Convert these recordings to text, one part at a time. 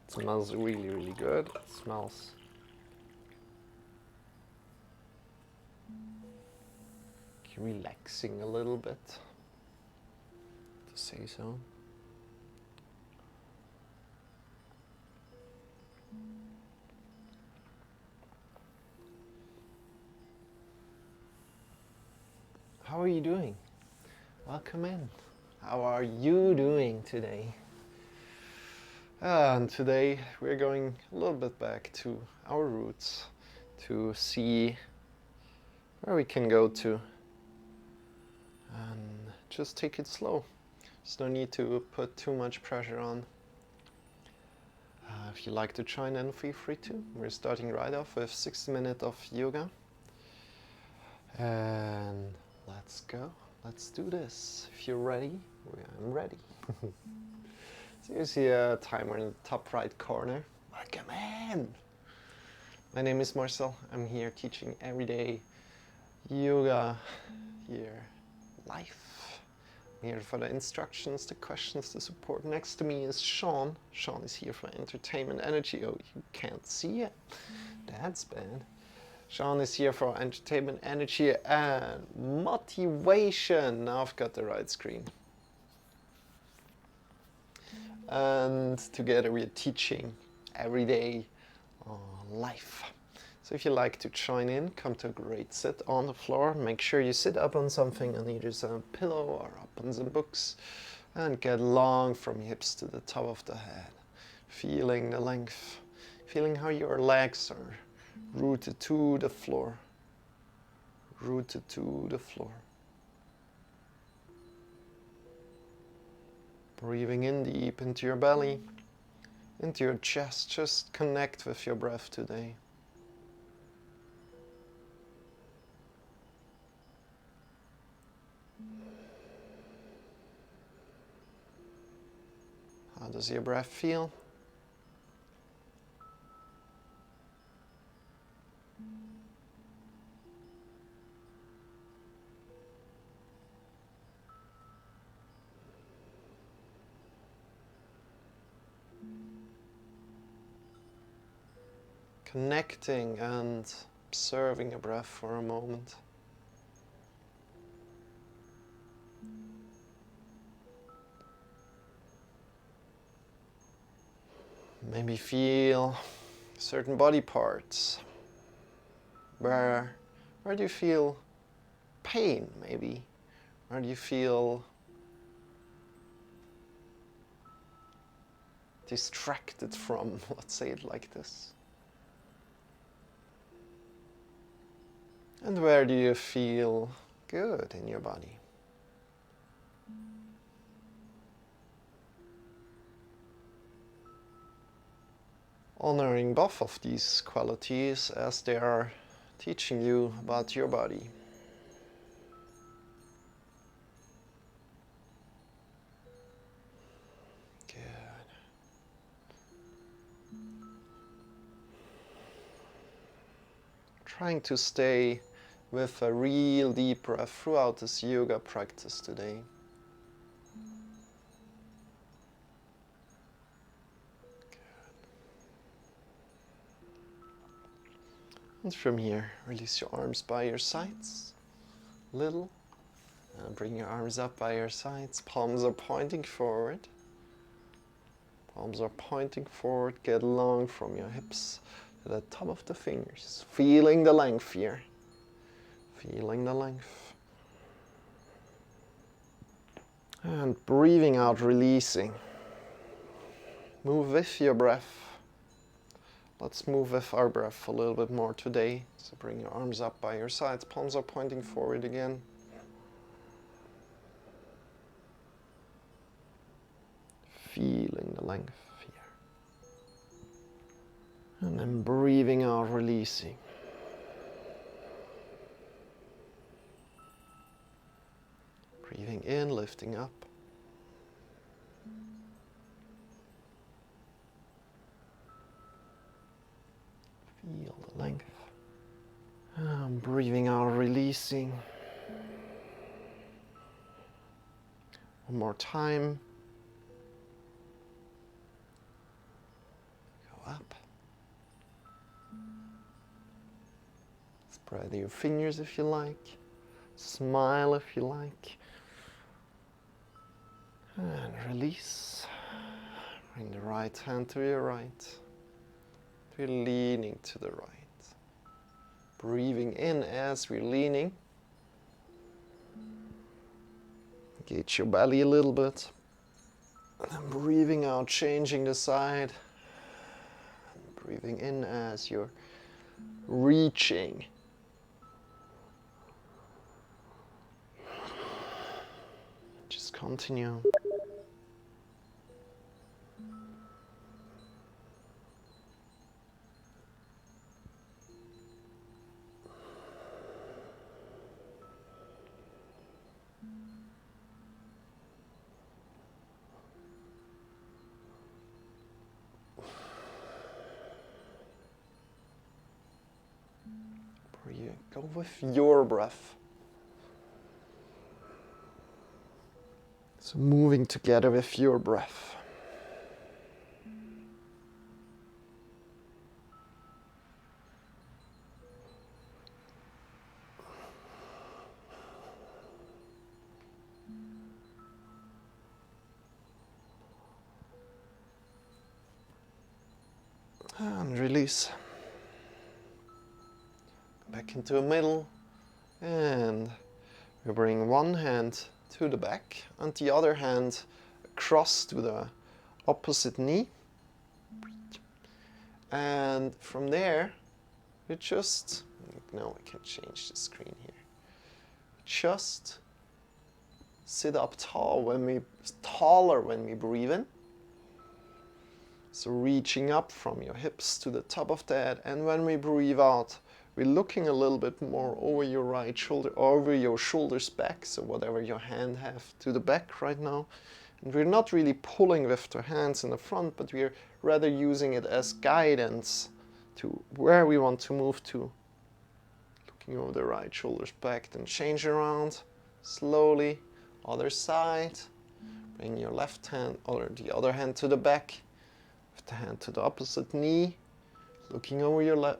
It smells really, really good. It smells relaxing a little bit, to say so. How are you doing? Welcome in. How are you doing today? And today we're going a little bit back to our roots to see where we can go to, and just take it slow. There's no need to put too much pressure on. If you like to join in, feel free to. We're starting right off with 60 minutes of yoga. And let's go. Let's do this. If you're ready, I'm ready. So you see a timer in the top right corner. Welcome in! My name is Marcel. I'm here teaching everyday yoga here live. I'm here for the instructions, the questions, the support. Next to me is Sean. Sean is here for entertainment energy. Oh, you can't see it. That's bad. Sean is here for entertainment energy and motivation. Now I've got the right screen. And together we are teaching everyday life. So if you like to join in, come to a great sit on the floor. Make sure you sit up on something, on either some pillow or up on some books, and get long from hips to the top of the head. Feeling the length, feeling how your legs are rooted to the floor, rooted to the floor. Breathing in deep into your belly, into your chest. Just connect with your breath today. How does your breath feel? Connecting and observing your breath for a moment. Maybe feel certain body parts. Where do you feel pain, maybe? Where do you feel distracted from? Let's say it like this. And where do you feel good in your body? Honoring both of these qualities as they are teaching you about your body. Good. Trying to stay with a real deep breath throughout this yoga practice today. And from here, release your arms by your sides, little, and bring your arms up by your sides. Palms are pointing forward. Palms are pointing forward. Get long from your hips to the top of the fingers. Feeling the length here. Feeling the length. And breathing out, releasing. Move with your breath. Let's move with our breath a little bit more today. So bring your arms up by your sides. Palms are pointing forward again. Feeling the length here. And then breathing out, releasing. Breathing in, lifting up. Feel the length. And breathing out, releasing. One more time. Spread your fingers if you like. Smile if you like. And release. Bring the right hand to your right. We're leaning to the right. Breathing in as we're leaning. Engage your belly a little bit. And then breathing out, changing the side. And breathing in as you're reaching. Just continue. Go with your breath. So moving together with your breath. And release. Back into the middle. And we bring one hand to the back and the other hand across to the opposite knee. And from there, we just, no, I can change the screen here. Just sit up taller when we breathe in. So reaching up from your hips to the top of the head, and when we breathe out, we're looking a little bit more over your right shoulder, over your shoulders back, so whatever your hand have to the back right now. And we're not really pulling with the hands in the front, but we're rather using it as guidance to where we want to move to. Looking over the right shoulders back, then change around, slowly, other side. Bring your left hand or the other hand to the back, with the hand to the opposite knee, looking over your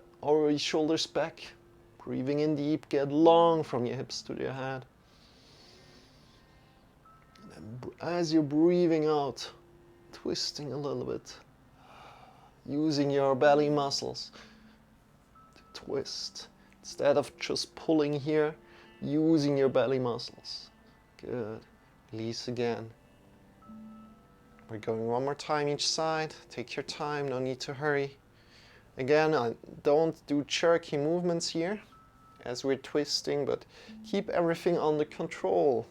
shoulders back, breathing in deep, get long from your hips to your head. And then as you're breathing out, twisting a little bit, using your belly muscles to twist. Instead of just pulling here, using your belly muscles. Good. Release again. We're going one more time each side. Take your time, no need to hurry. Again, don't do jerky movements here as we're twisting, but keep everything under control.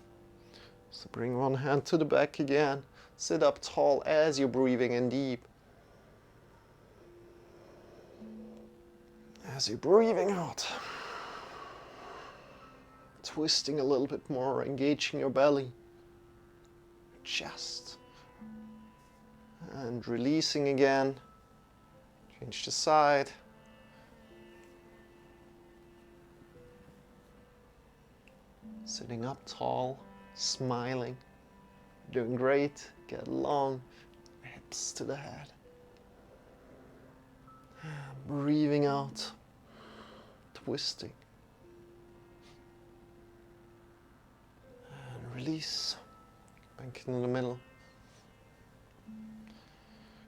So bring one hand to the back again. Sit up tall as you're breathing in deep. As you're breathing out, twisting a little bit more, engaging your belly, chest, and releasing again. Change the side. Sitting up tall, smiling, doing great. Get long, hips to the head. Breathing out, twisting. And release. Back into the middle.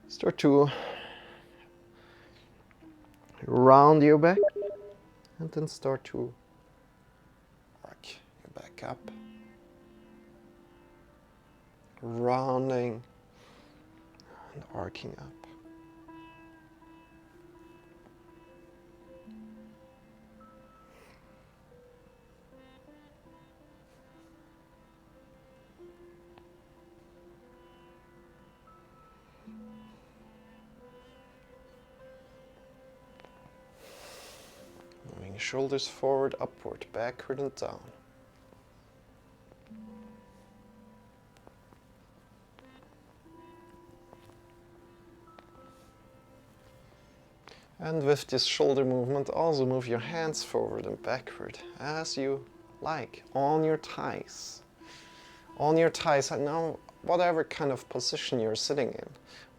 Start to round your back and then start to arc your back up. Rounding and arcing up. Moving shoulders forward, upward, backward and down. And with this shoulder movement, also move your hands forward and backward as you like, on your thighs. On your thighs, and now whatever kind of position you're sitting in.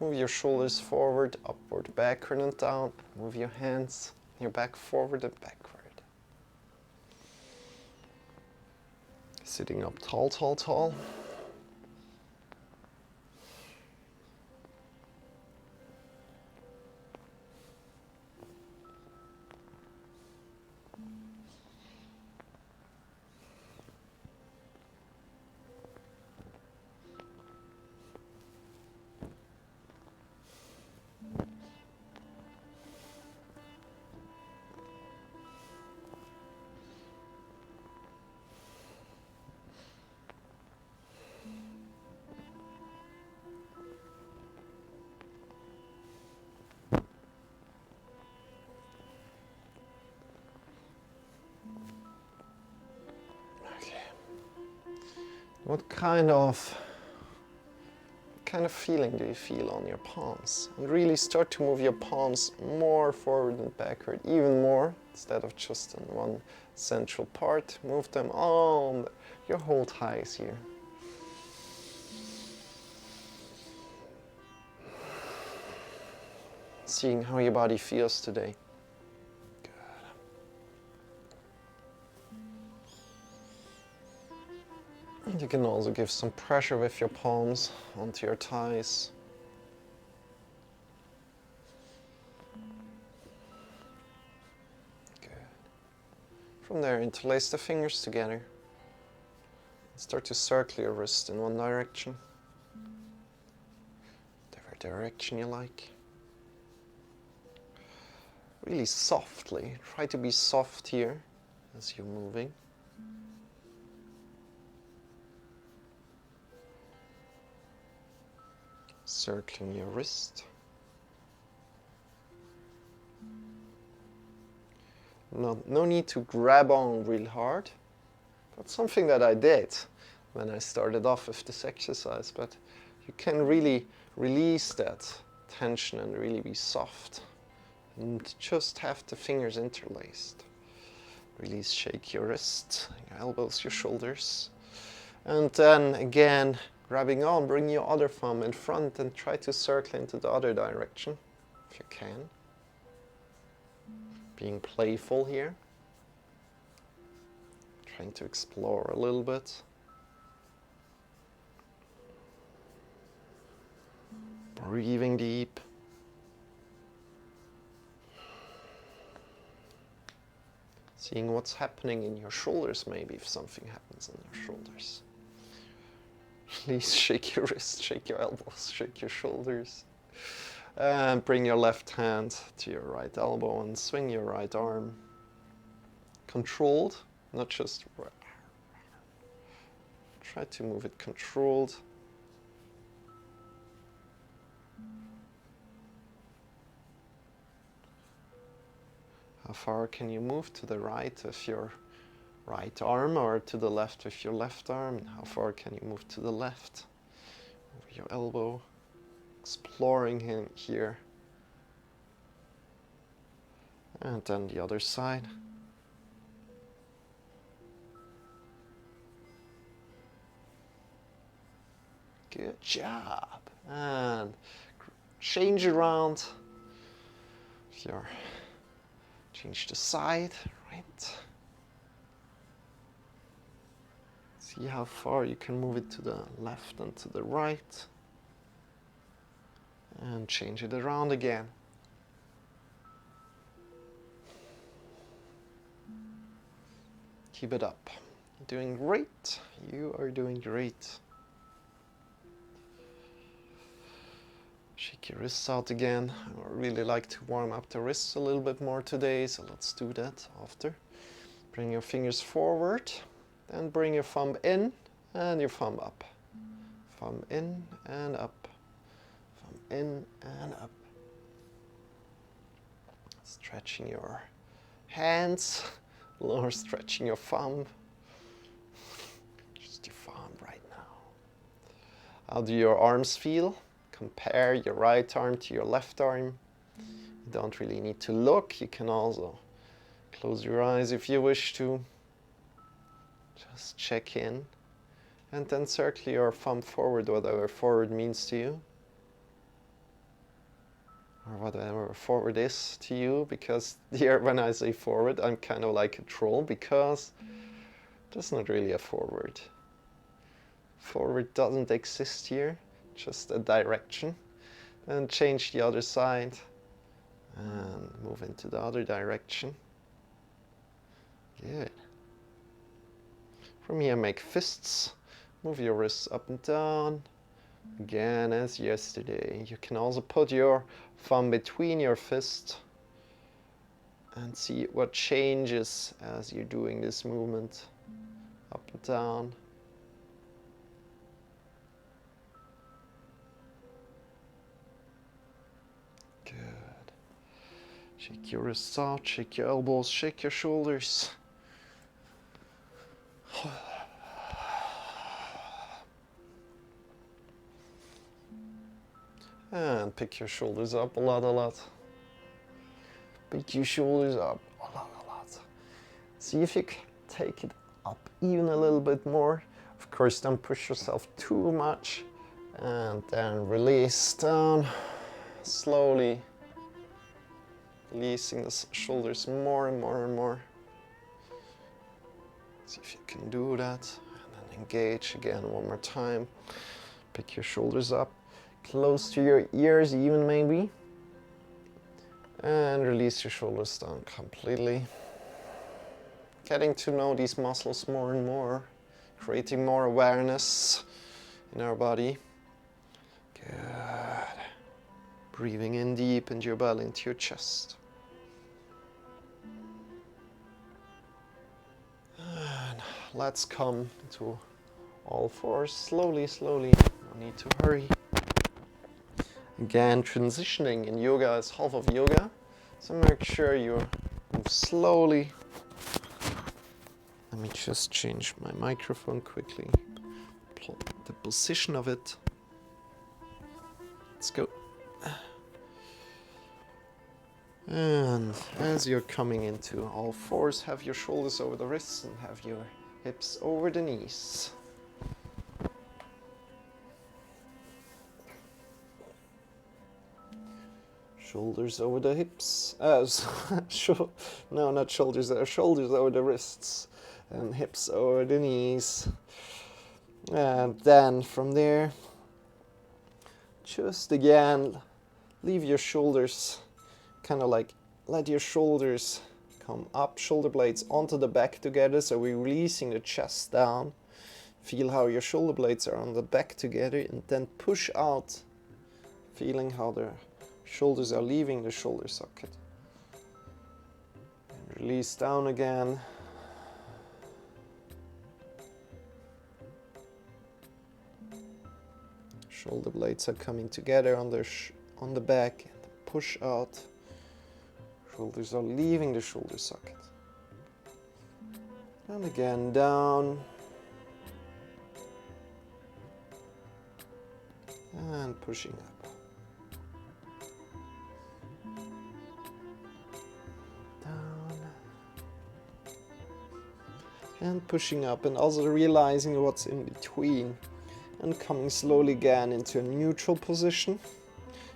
Move your shoulders forward, upward, backward and down. Move your hands, your back forward and backward. Sitting up tall, tall, tall. What kind of feeling do you feel on your palms? And really start to move your palms more forward and backward, even more, instead of just in one central part. Move them on your whole thighs here. Seeing how your body feels today. You can also give some pressure with your palms onto your thighs. Good. From there, interlace the fingers together. Start to circle your wrist in one direction. Whatever direction you like. Really softly. Try to be soft here as you're moving. Circling your wrist. No need to grab on real hard. That's something that I did when I started off with this exercise, but you can really release that tension and really be soft. And just have the fingers interlaced. Release, shake your wrist, your elbows, your shoulders. And then again, grabbing on, bring your other thumb in front and try to circle into the other direction, if you can. Being playful here. Trying to explore a little bit. Breathing deep. Seeing what's happening in your shoulders, maybe if something happens in your shoulders. Please shake your wrists, shake your elbows, shake your shoulders. And bring your left hand to your right elbow and swing your right arm. Controlled, not just... Try to move it controlled. How far can you move to the right with your right arm or to the left with your left arm? And how far can you move to the left? Over your elbow. Exploring him here. And then the other side. Good job. And change around. Change the side, right? See how far you can move it to the left and to the right. And change it around again. Keep it up. You're doing great. You are doing great. Shake your wrists out again. I would really like to warm up the wrists a little bit more today, so let's do that after. Bring your fingers forward, then bring your thumb in and your thumb up. Thumb in and up. Thumb in and up. Stretching your hands, or stretching your thumb. Just your thumb right now. How do your arms feel? Compare your right arm to your left arm. You don't really need to look. You can also close your eyes if you wish to. Just check in. And then circle your thumb forward, whatever forward means to you. Or whatever forward is to you. Because here, when I say forward, I'm kind of like a troll. Because There's not really a forward. Forward doesn't exist here, just a direction. Then change the other side and move into the other direction. Good. From here, make fists. Move your wrists up and down. Again, as yesterday. You can also put your thumb between your fist and see what changes as you're doing this movement. Up and down. Good. Shake your wrists out, shake your elbows, shake your shoulders. And pick your shoulders up a lot. Pick your shoulders up a lot. See if you can take it up even a little bit more. Of course, don't push yourself too much. And then release down. Slowly releasing the shoulders more and more. See if you can do that. And then engage again one more time. Pick your shoulders up. Close to your ears even maybe. And release your shoulders down completely. Getting to know these muscles more and more. Creating more awareness in our body. Good. Breathing in deep into your belly, into your chest. And let's come to all fours slowly. No need to hurry. Again, transitioning in yoga is half of yoga, so make sure you move slowly. Let me just change my microphone quickly. Plot the position of it. Let's go. And as you're coming into all fours, have your shoulders over the wrists and have your hips over the knees. Shoulders over the hips. No, not shoulders. Shoulders over the wrists and hips over the knees. And then from there, just again, leave your shoulders, kind of like let your shoulders come up, shoulder blades onto the back together. So we're releasing the chest down. Feel how your shoulder blades are on the back together, and then push out, feeling how the shoulders are leaving the shoulder socket. And release down again. Shoulder blades are coming together on the back. And push out. Shoulders are leaving the shoulder socket. And again down. And pushing up. And pushing up, and also realizing what's in between, and coming slowly again into a neutral position,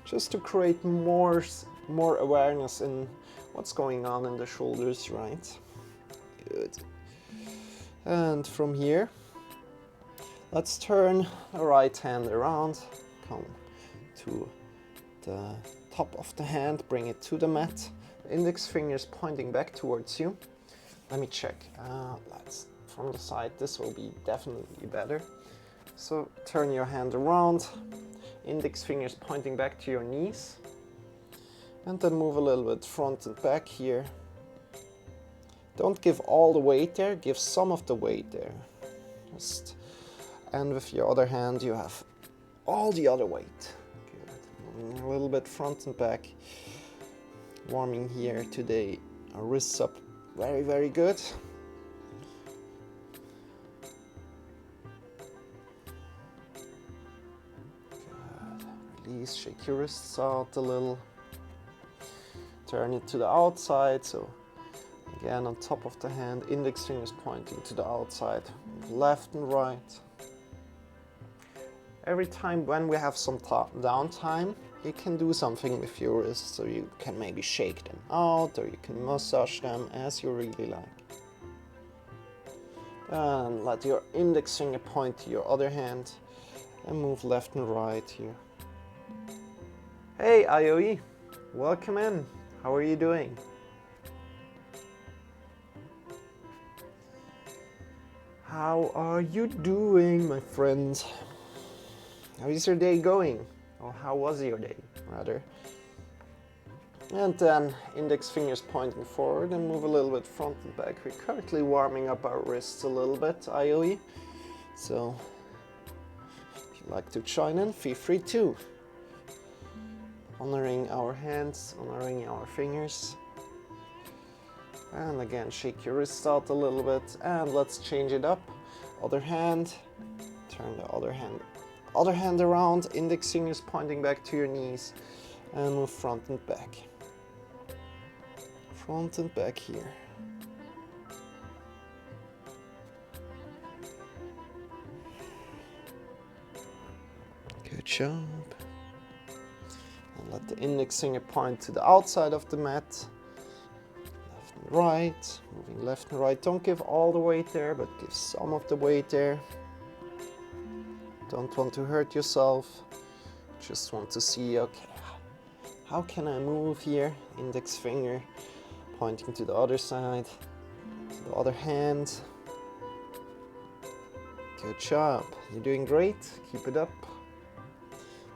just to create more awareness in what's going on in the shoulders, right? Good. And from here, let's turn the right hand around, come to the top of the hand, bring it to the mat, index fingers pointing back towards you. Let me check. From the side, this will be definitely better. So turn your hand around, index fingers pointing back to your knees, and then move a little bit front and back here. Don't give all the weight there, give some of the weight there. And with your other hand, you have all the other weight. Good. Moving a little bit front and back. Warming here today. Our wrists up. Very good. Good. Release, shake your wrists out a little. Turn it to the outside, so again on top of the hand, index fingers pointing to the outside, left and right. Every time when we have some downtime, you can do something with your wrists, so you can maybe shake them out or you can massage them as you really like. And let your index finger point to your other hand and move left and right here. Hey IOE, welcome in. How are you doing? How are you doing, my friends? How is your day going? Or how was your day, rather? And then index fingers pointing forward and move a little bit front and back. We're currently warming up our wrists a little bit, IOE. So if you'd like to join in, feel free to. Honoring our hands, honoring our fingers. And again, shake your wrist out a little bit. And let's change it up. Other hand. Turn the other hand around. Index fingers pointing back to your knees. And move front and back. Front and back here. Good job. And let the index finger point to the outside of the mat. Left and right. Moving left and right. Don't give all the weight there, but give some of the weight there. Don't want to hurt yourself. Just want to see, okay, how can I move here? Index finger pointing to the other side, to the other hand. Good job. You're doing great. Keep it up.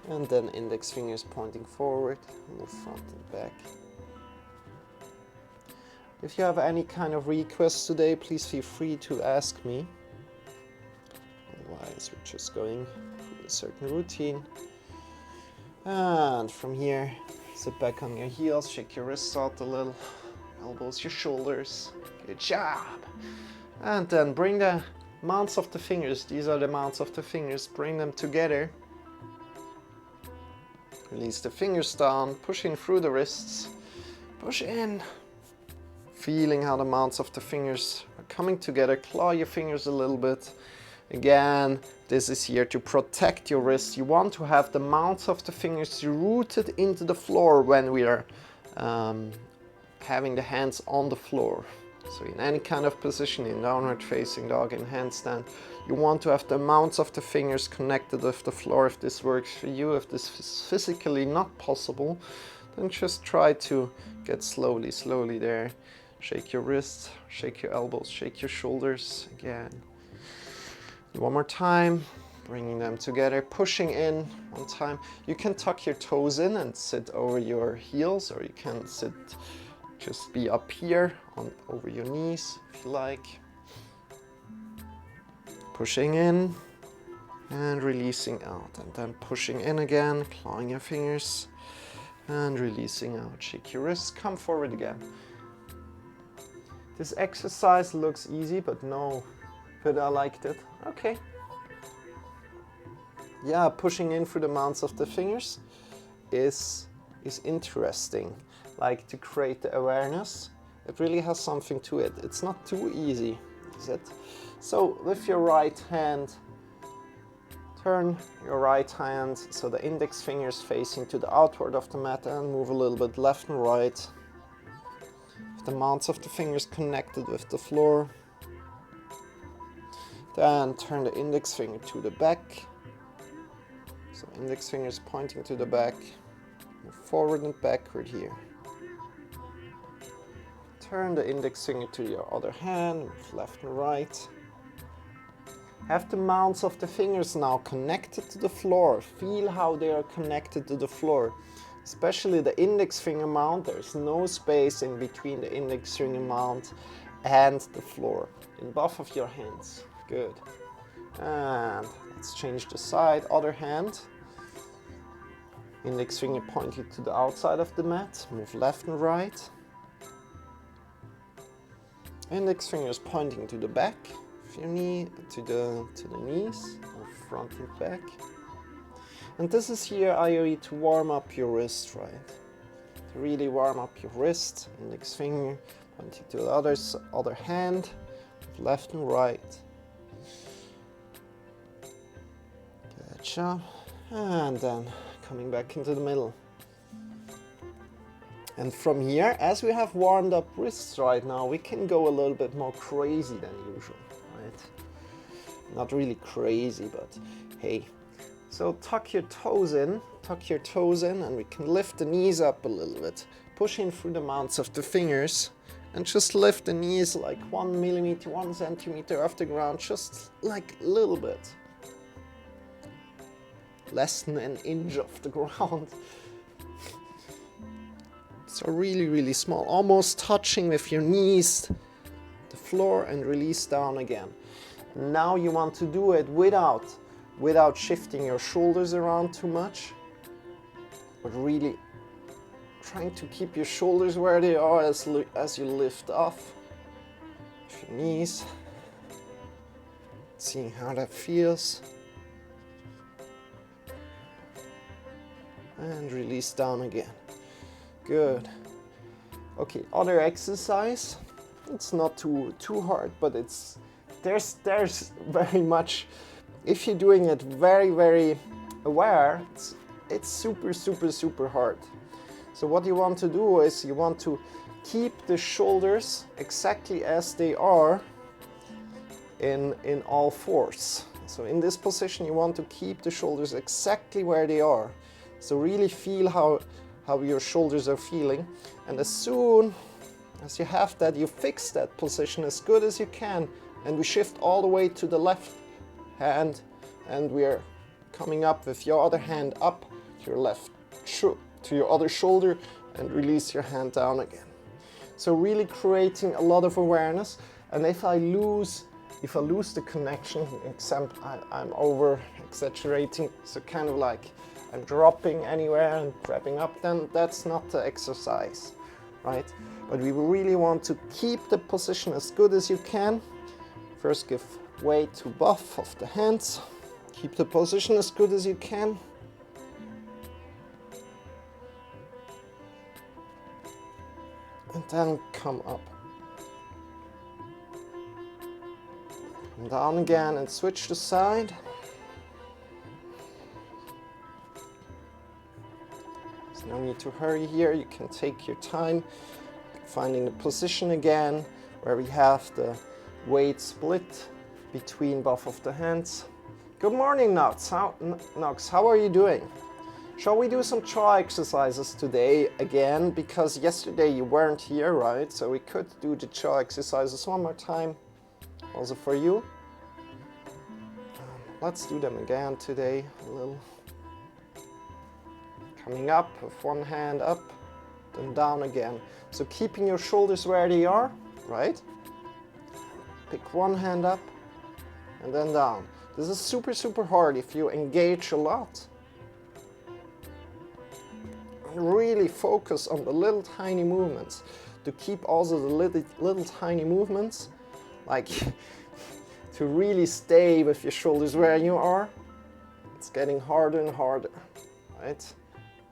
And then index fingers pointing forward, move front and back. If you have any kind of requests today, please feel free to ask me. Otherwise, we're just going through a certain routine. And from here, sit back on your heels, shake your wrists out a little. Elbows, your shoulders. Good job. And then bring the mounts of the fingers. These are the mounts of the fingers. Bring them together. Release the fingers down. Push in through the wrists. Push in. Feeling how the mounts of the fingers are coming together. Claw your fingers a little bit. Again, this is here to protect your wrists. You want to have the mounts of the fingers rooted into the floor when we are having the hands on the floor. So in any kind of position, in downward facing dog, in handstand, you want to have the mounts of the fingers connected with the floor. If this works for you, if this is physically not possible, then just try to get slowly there. Shake your wrists, shake your elbows, shake your shoulders again. One more time, bringing them together, pushing in one time. You can tuck your toes in and sit over your heels, or you can sit, just be up here over your knees if you like. Pushing in and releasing out, and then pushing in again, clawing your fingers and releasing out. Shake your wrists, come forward again. This exercise looks easy, but no, but I liked it. Okay. Yeah, pushing in through the mounts of the fingers is interesting. Like, to create the awareness, it really has something to it. It's not too easy, is it? So with your right hand, turn your right hand so the index fingers facing to the outward of the mat, and move a little bit left and right. With the mounts of the fingers connected with the floor. Then turn the index finger to the back. So index fingers pointing to the back. Move forward and backward here. Turn the index finger to your other hand, move left and right. Have the mounts of the fingers now connected to the floor. Feel how they are connected to the floor. Especially the index finger mount, there's no space in between the index finger mount and the floor. In both of your hands. Good. And let's change the side. Other hand. Index finger pointed to the outside of the mat. Move left and right. Index fingers pointing to the back of your knee, to the knees, or front and back. And this is here, IOE, to warm up your wrist, right? To really warm up your wrist. Index finger pointing to the other hand, left and right. Good job. And then coming back into the middle. And from here, as we have warmed up wrists right now, we can go a little bit more crazy than usual, right? Not really crazy, but hey. So tuck your toes in, and we can lift the knees up a little bit. Push in through the mounts of the fingers and just lift the knees like 1 millimeter, 1 centimeter off the ground, just like a little bit. Less than an inch off the ground. So really, really small, almost touching with your knees the floor, and release down again. Now you want to do it without shifting your shoulders around too much, but really trying to keep your shoulders where they are as you lift off with your knees. Seeing how that feels. And release down again. Good. Okay, other exercise. It's not too hard, but there's very much, if you're doing it very, very aware, it's super hard. So what you want to do is you want to keep the shoulders exactly as they are in all fours. So in this position you want to keep the shoulders exactly where they are. So really feel how your shoulders are feeling, and as soon as you have that, you fix that position as good as you can, and we shift all the way to the left hand, and we're coming up with your other hand up to your left, to your other shoulder, and release your hand down again. So really creating a lot of awareness. And if I lose the connection, example, I'm over exaggerating, so kind of like I'm dropping anywhere and grabbing up, then that's not the exercise, right? But we really want to keep the position as good as you can. First, give weight to both of the hands. Keep the position as good as you can. And then come up. Come down again and switch the side. There's no need to hurry here. You can take your time finding the position again where we have the weight split between both of the hands. Good morning, Nox. How are you doing? Shall we do some jaw exercises today again? Because yesterday you weren't here, right? So we could do the jaw exercises one more time, also for you. Let's do them again today, a little. Coming up with one hand up, then down again. So keeping your shoulders where they are, right? Pick one hand up and then down. This is super hard if you engage a lot. Really focus on the little tiny movements to keep also the little tiny movements, like to really stay with your shoulders where you are. It's getting harder and harder, right?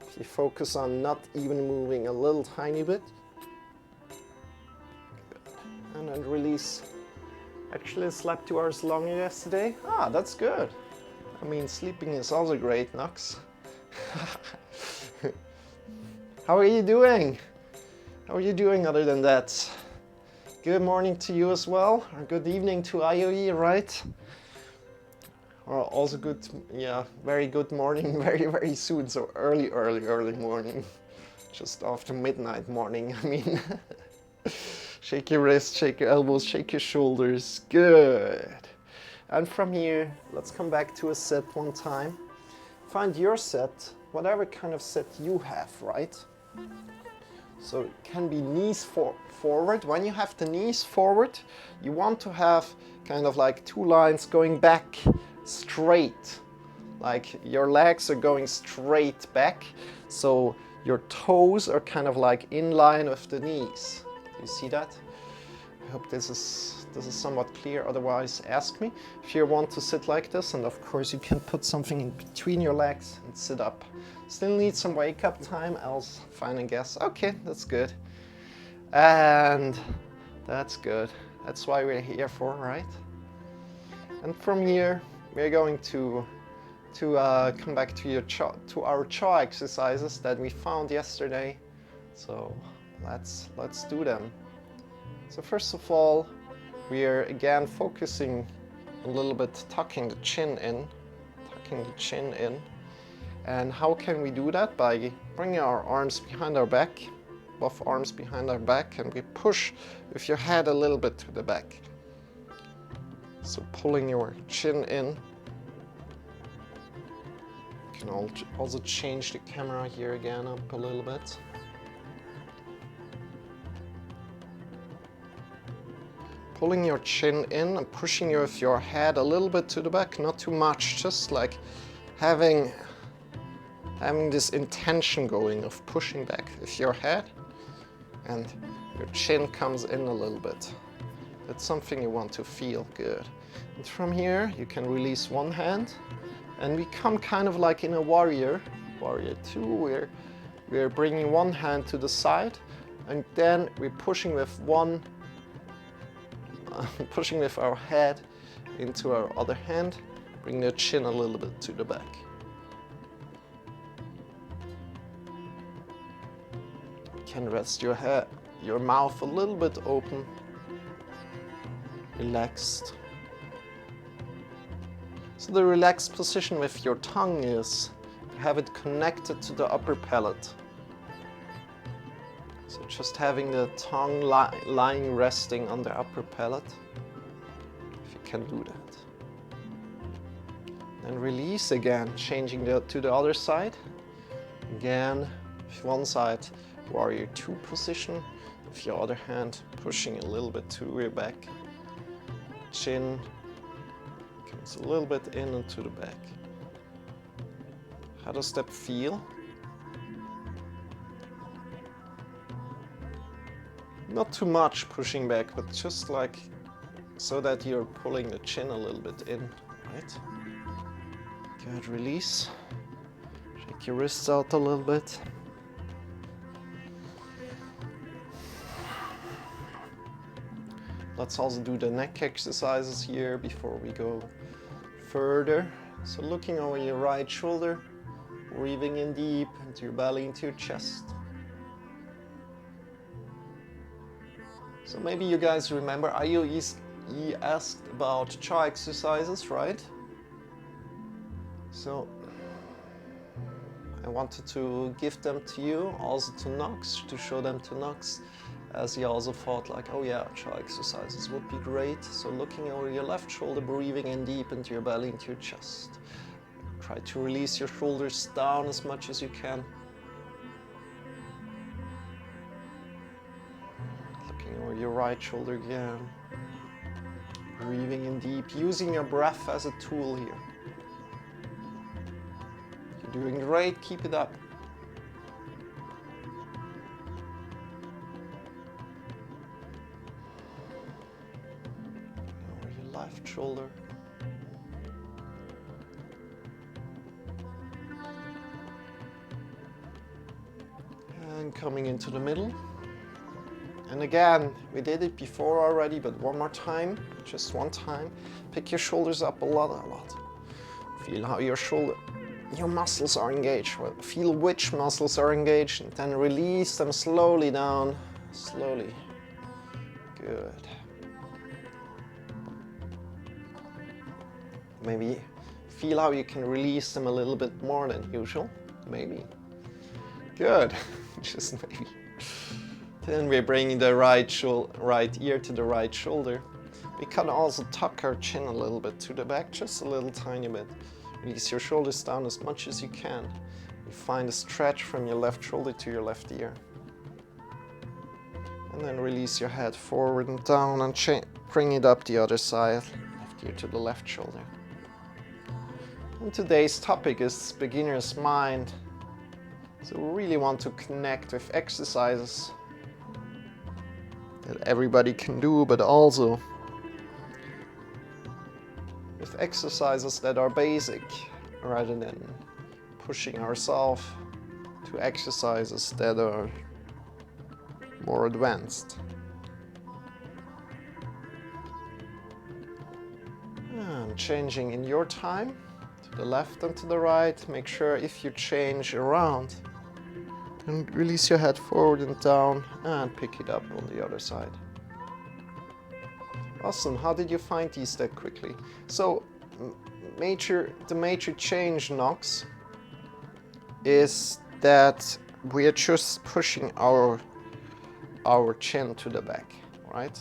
If you focus on not even moving a little tiny bit. Good. And then release. Actually, I slept 2 hours longer yesterday. Ah, that's good. I mean, sleeping is also great, Nox. How are you doing? How are you doing other than that? Good morning to you as well, or good evening to IOE, right? Or also good, yeah, very good morning, very soon, so early morning. Just after midnight morning, I mean. Shake your wrists, shake your elbows, shake your shoulders, good. And from here, let's come back to a set one time. Find your set, whatever kind of set you have, right? So it can be knees forward. When you have the knees forward, you want to have kind of like two lines going back straight. Like your legs are going straight back. So your toes are kind of like in line with the knees. You see that? I hope this is somewhat clear, otherwise ask me. If you want to sit like this, and of course you can put something in between your legs and sit up. Still need some wake up time, else fine and guess. Okay, that's good. And that's good. That's why we're here for, right? And from here, we're going to come back to our jaw exercises that we found yesterday. So let's do them. So first of all, we are again focusing a little bit tucking the chin in, And how can we do that? By bringing our arms behind our back, both arms behind our back, and we push with your head a little bit to the back. So pulling your chin in. You can also change the camera here again up a little bit. Pulling your chin in and pushing with your head a little bit to the back, not too much, just like having this intention going of pushing back with your head, and your chin comes in a little bit. That's something you want to feel good. And from here you can release one hand and become kind of like in a warrior 2, where we're bringing one hand to the side and then we're pushing with pushing with our head into our other hand, bring the chin a little bit to the back. You can rest your head, your mouth a little bit open, relaxed. So the relaxed position with your tongue is to have it connected to the upper palate. So just having the tongue lying resting on the upper palate, if you can do that. Then release again, changing to the other side. Again, with one side, warrior 2 position, with your other hand pushing a little bit to your back. Chin comes a little bit in and to the back. How does that feel? Not too much pushing back, but just like so that you're pulling the chin a little bit in, right? Good, release. Shake your wrists out a little bit. Let's also do the neck exercises here before we go further. So looking over your right shoulder, breathing in deep into your belly, into your chest. So maybe you guys remember, you asked about jaw exercises, right? So I wanted to give them to you, also to Knox, to show them to Knox, as he also thought like, oh yeah, jaw exercises would be great. So looking over your left shoulder, breathing in deep into your belly, into your chest. Try to release your shoulders down as much as you can. Or your right shoulder again. Breathing in deep, using your breath as a tool here. You're doing great, keep it up. Over your left shoulder. And coming into the middle. And again, we did it before already, but one more time, just one time. Pick your shoulders up a lot. Feel how your muscles are engaged. Feel which muscles are engaged, and then release them slowly down, slowly. Good. Maybe feel how you can release them a little bit more than usual, maybe. Good, just maybe. Then we're bringing the right ear to the right shoulder. We can also tuck our chin a little bit to the back, just a little tiny bit. Release your shoulders down as much as you can. You find a stretch from your left shoulder to your left ear. And then release your head forward and down and bring it up the other side, left ear to the left shoulder. And today's topic is beginner's mind. So we really want to connect with exercises that everybody can do, but also with exercises that are basic, rather than pushing ourselves to exercises that are more advanced. And changing in your time, to the left and to the right. Make sure if you change around, then release your head forward and down and pick it up on the other side. Awesome. How did you find these that quickly? So, the major change, Nox, is that we are just pushing our chin to the back, right?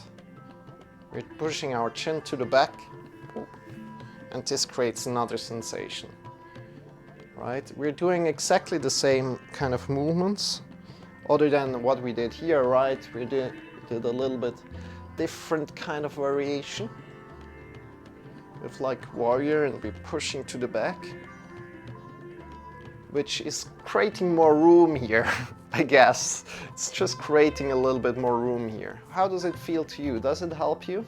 We're pushing our chin to the back, and this creates another sensation, right? We're doing exactly the same kind of movements, other than what we did here, right? We did a little bit different kind of variation with like warrior, and we're pushing to the back, which is creating more room here. I guess it's just creating a little bit more room here. How does it feel to you? Does it help you?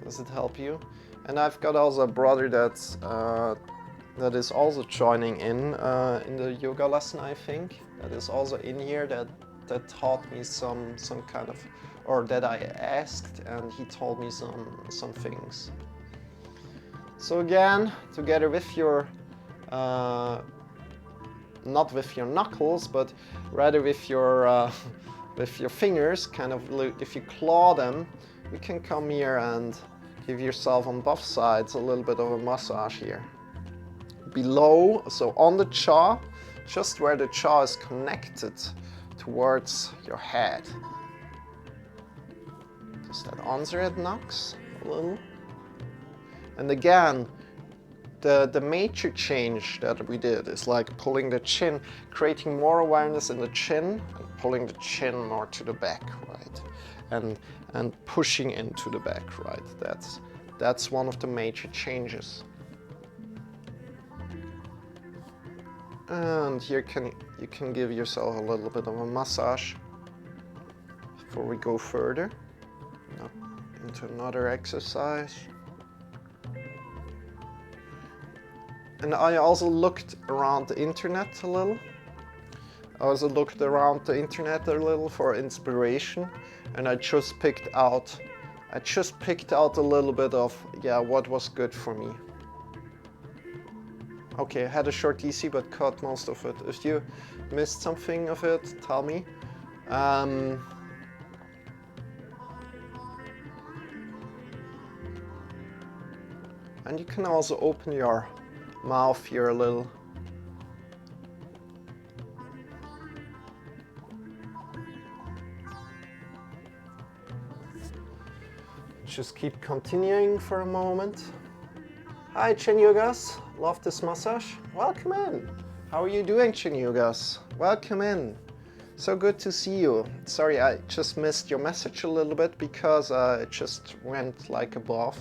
Does it help you? And I've got also a brother that is also joining in the yoga lesson, I think, that is also in here, that taught me some kind of, or that I asked, and he told me some things. So again, together with your not with your knuckles, but rather with your fingers, kind of, if you claw them, you can come here and give yourself on both sides a little bit of a massage here. Below, so on the jaw, just where the jaw is connected towards your head. Does that answer it, Nox? A little? And again, the major change that we did is like pulling the chin, creating more awareness in the chin, and pulling the chin more to the back, right? And pushing into the back, right? That's one of the major changes. And here you can give yourself a little bit of a massage before we go further into another exercise. And I also looked around the internet a little. I also looked around the internet a little for inspiration, and I just picked out a little bit of, yeah, what was good for me. Okay, I had a short DC, but cut most of it. If you missed something of it, tell me. And you can also open your mouth here a little. Just keep continuing for a moment. Hi, Chin Yogas. Love this massage. Welcome in. How are you doing, Chin Yogas? Welcome in. So good to see you. Sorry, I just missed your message a little bit because it just went like above.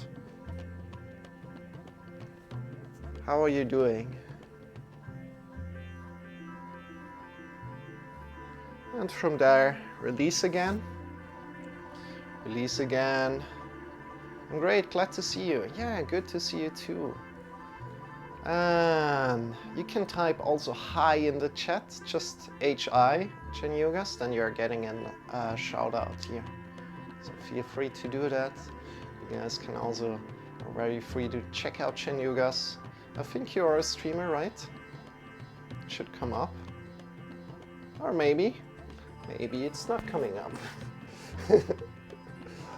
How are you doing? And from there, release again. Release again. I'm great, glad to see you. Yeah, good to see you too. And you can type also hi in the chat, just HI, Chin Yogas, then you're getting a shout out here. So feel free to do that. You guys can also, are very free to check out Chin Yogas. I think you are a streamer, right? It should come up. Or maybe it's not coming up.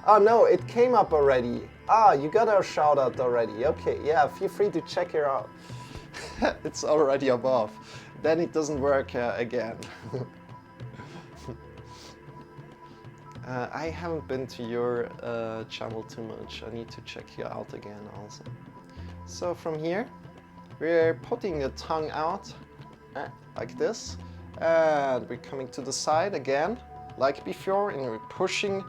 Oh no, it came up already. Ah, you got our shout out already. Okay, yeah, feel free to check it out. It's already above. Then it doesn't work again. I haven't been to your channel too much. I need to check you out again also. So from here, we're putting the tongue out like this. And we're coming to the side again, like before, and we're pushing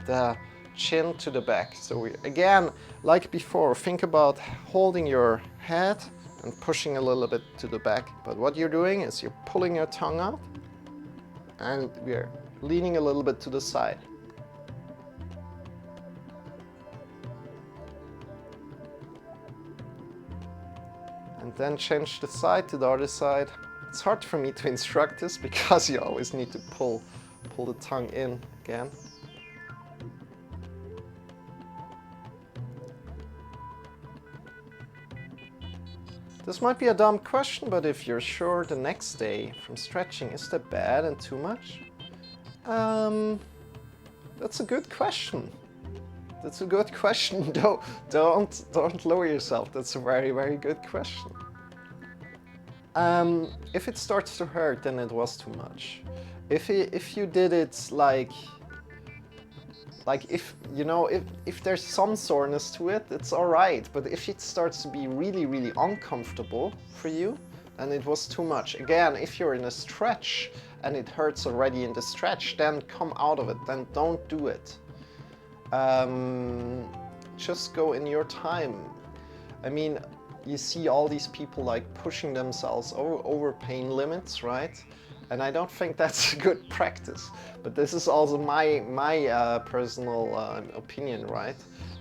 the chin to the back. So we, again, like before, think about holding your head and pushing a little bit to the back. But what you're doing is you're pulling your tongue out and we're leaning a little bit to the side. And then change the side to the other side. It's hard for me to instruct this because you always need to pull the tongue in again. This might be a dumb question, but if you're sure the next day from stretching, is that bad and too much? That's a good question. That's a good question. Don't lower yourself. That's a very, very good question. If it starts to hurt, then it was too much. If you did it like if you know if there's some soreness to it, it's all right. But if it starts to be really, really uncomfortable for you, then it was too much. Again, if you're in a stretch and it hurts already in the stretch, then come out of it. Then don't do it. Just go in your time. I mean, you see all these people like pushing themselves over pain limits, right? And I don't think that's a good practice. But this is also my personal opinion, right?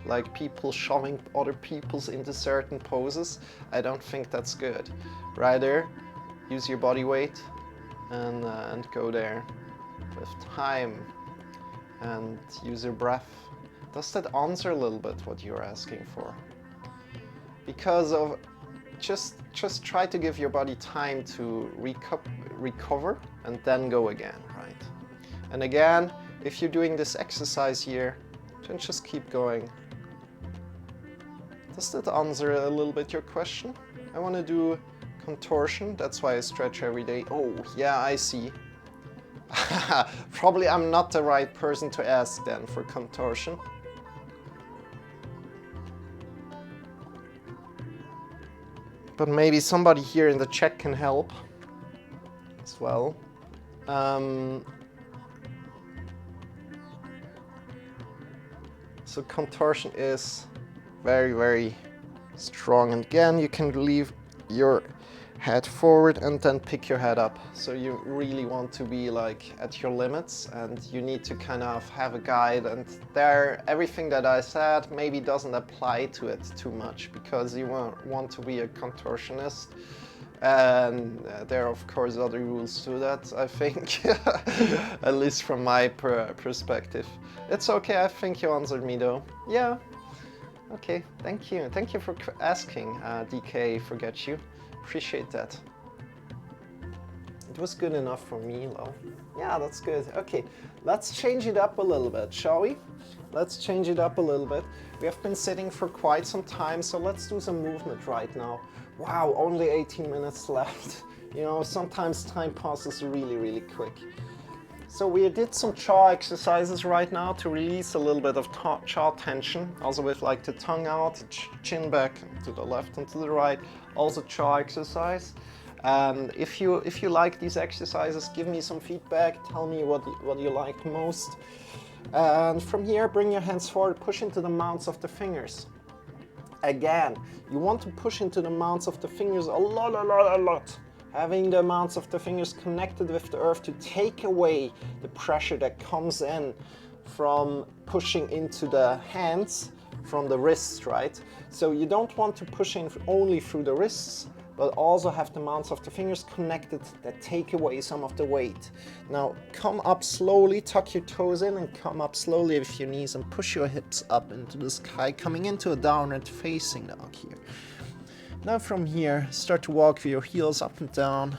Like people shoving other people's into certain poses. I don't think that's good. Rather, use your body weight and go there with time and use your breath. Does that answer a little bit what you're asking for? Because of just try to give your body time to recover and then go again, right? And again, if you're doing this exercise here, then just keep going. Does that answer a little bit your question? I want to do contortion, that's why I stretch every day. Oh, yeah, I see. Probably I'm not the right person to ask then for contortion. But maybe somebody here in the chat can help as well. So contortion is very, very strong. And again, you can leave your head forward and then pick your head up. So you really want to be like at your limits, and you need to kind of have a guide. And there, everything that I said maybe doesn't apply to it too much, because you want to be a contortionist. And there are of course other rules to that, I think, at least from my perspective. It's okay, I think you answered me though. Yeah, okay, thank you. Thank you for asking, DK, forget you. Appreciate that. It was good enough for me, though. Yeah, that's good. Okay, let's change it up a little bit, shall we? Let's change it up a little bit. We have been sitting for quite some time, so let's do some movement right now. Wow, only 18 minutes left. You know, sometimes time passes really, really quick. So we did some jaw exercises right now to release a little bit of jaw tension, also with like the tongue out, chin back to the left and to the right, also jaw exercise. And if you like these exercises, give me some feedback, tell me what you like most. And from here, bring your hands forward, push into the mounts of the fingers. Again, you want to push into the mounts of the fingers a lot. Having the mounts of the fingers connected with the earth to take away the pressure that comes in from pushing into the hands from the wrists, right? So you don't want to push in only through the wrists, but also have the mounts of the fingers connected that take away some of the weight. Now come up slowly, tuck your toes in and come up slowly with your knees and push your hips up into the sky, coming into a downward facing dog here. Now from here, start to walk with your heels up and down.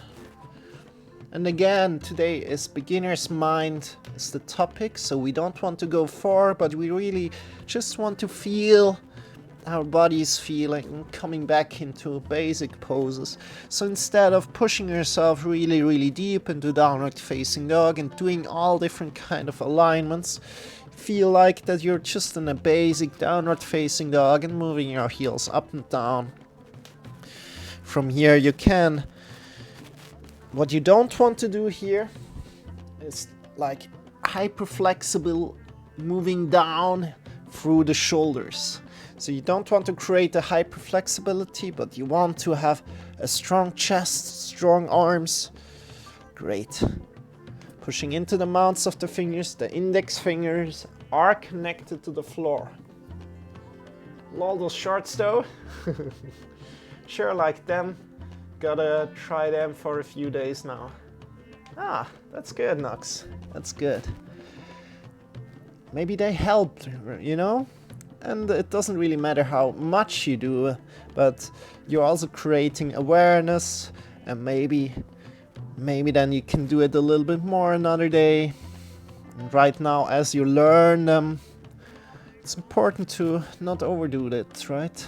And again, today is beginner's mind is the topic, so we don't want to go far, but we really just want to feel our body's feeling, coming back into basic poses. So instead of pushing yourself really, really deep into downward facing dog and doing all different kind of alignments, feel like that you're just in a basic downward facing dog and moving your heels up and down. From here you can, what you don't want to do here is like hyperflexible moving down through the shoulders. So you don't want to create a hyperflexibility, but you want to have a strong chest, strong arms. Great. Pushing into the mounts of the fingers, the index fingers are connected to the floor. Lol, those shorts though. Sure like them. Gotta try them for a few days now. Ah, that's good, Nux. That's good. Maybe they helped, you know? And it doesn't really matter how much you do, but you're also creating awareness, and maybe then you can do it a little bit more another day. And right now, as you learn them, it's important to not overdo it, right?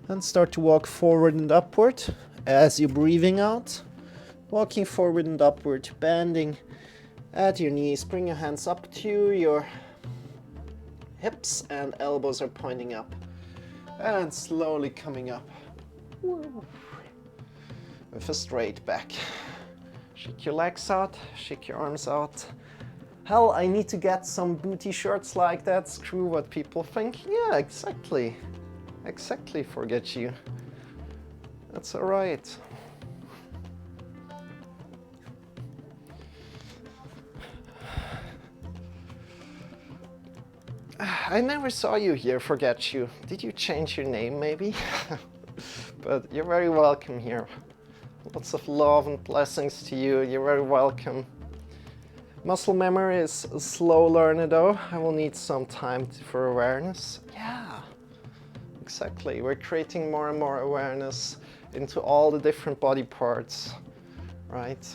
And start to walk forward and upward as you're breathing out. Walking forward and upward, bending at your knees. Bring your hands up to your hips and elbows are pointing up. And slowly coming up. With a straight back. Shake your legs out, shake your arms out. Hell, I need to get some booty shorts like that. Screw what people think. Yeah, exactly. Exactly, forget you. That's alright. I never saw you here, forget you. Did you change your name maybe? But you're very welcome here. Lots of love and blessings to you. You're very welcome. Muscle memory is a slow learner though. I will need some time for awareness. Yeah, exactly. We're creating more and more awareness into all the different body parts, right?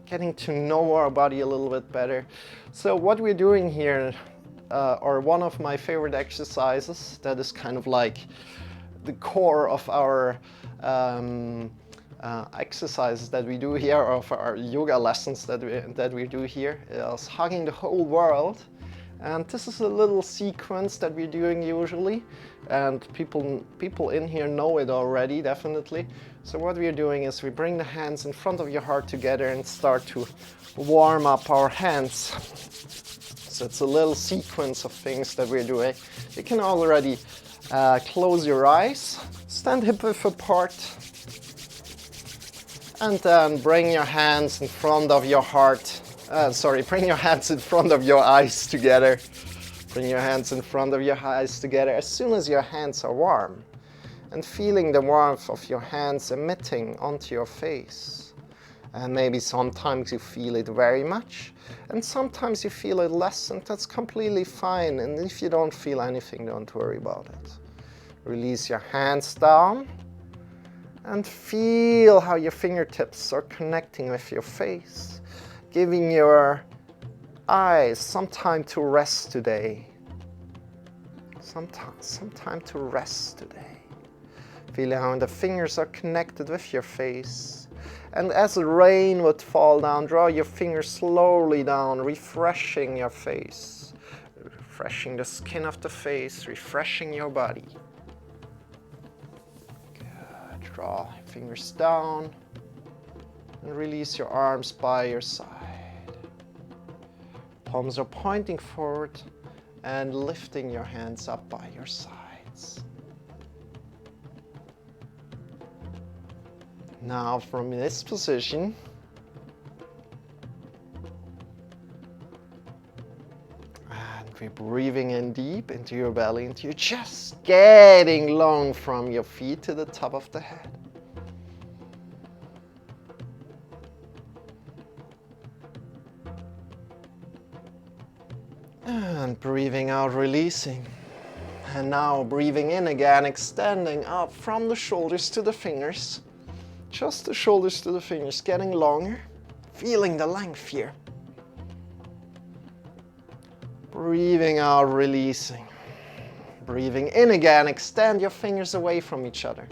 Getting to know our body a little bit better. So what we're doing here, or one of my favorite exercises that is kind of like the core of our exercises that we do here, of our yoga lessons that we do here, is hugging the whole world. And this is a little sequence that we're doing usually, and people in here know it already, definitely. So what we're doing is we bring the hands in front of your heart together and start to warm up our hands. So it's a little sequence of things that we're doing. You can already close your eyes, stand hip width apart, and then bring your hands in front of your heart. Bring your hands in front of your eyes together. Bring your hands in front of your eyes together as soon as your hands are warm. And feeling the warmth of your hands emitting onto your face. And maybe sometimes you feel it very much, and sometimes you feel it less, and that's completely fine. And if you don't feel anything, don't worry about it. Release your hands down. And feel how your fingertips are connecting with your face, giving your eyes some time to rest today. Some time to rest today. Feel how the fingers are connected with your face. And as rain would fall down, draw your fingers slowly down, refreshing your face, refreshing the skin of the face, refreshing your body. Draw your fingers down and release your arms by your side. Palms are pointing forward and lifting your hands up by your sides. Now from this position, we're breathing in deep into your belly, into your chest, getting long from your feet to the top of the head. And breathing out, releasing. And now breathing in again, extending up from the shoulders to the fingers. Just the shoulders to the fingers, getting longer, feeling the length here. Breathing out, releasing. Breathing in again, extend your fingers away from each other.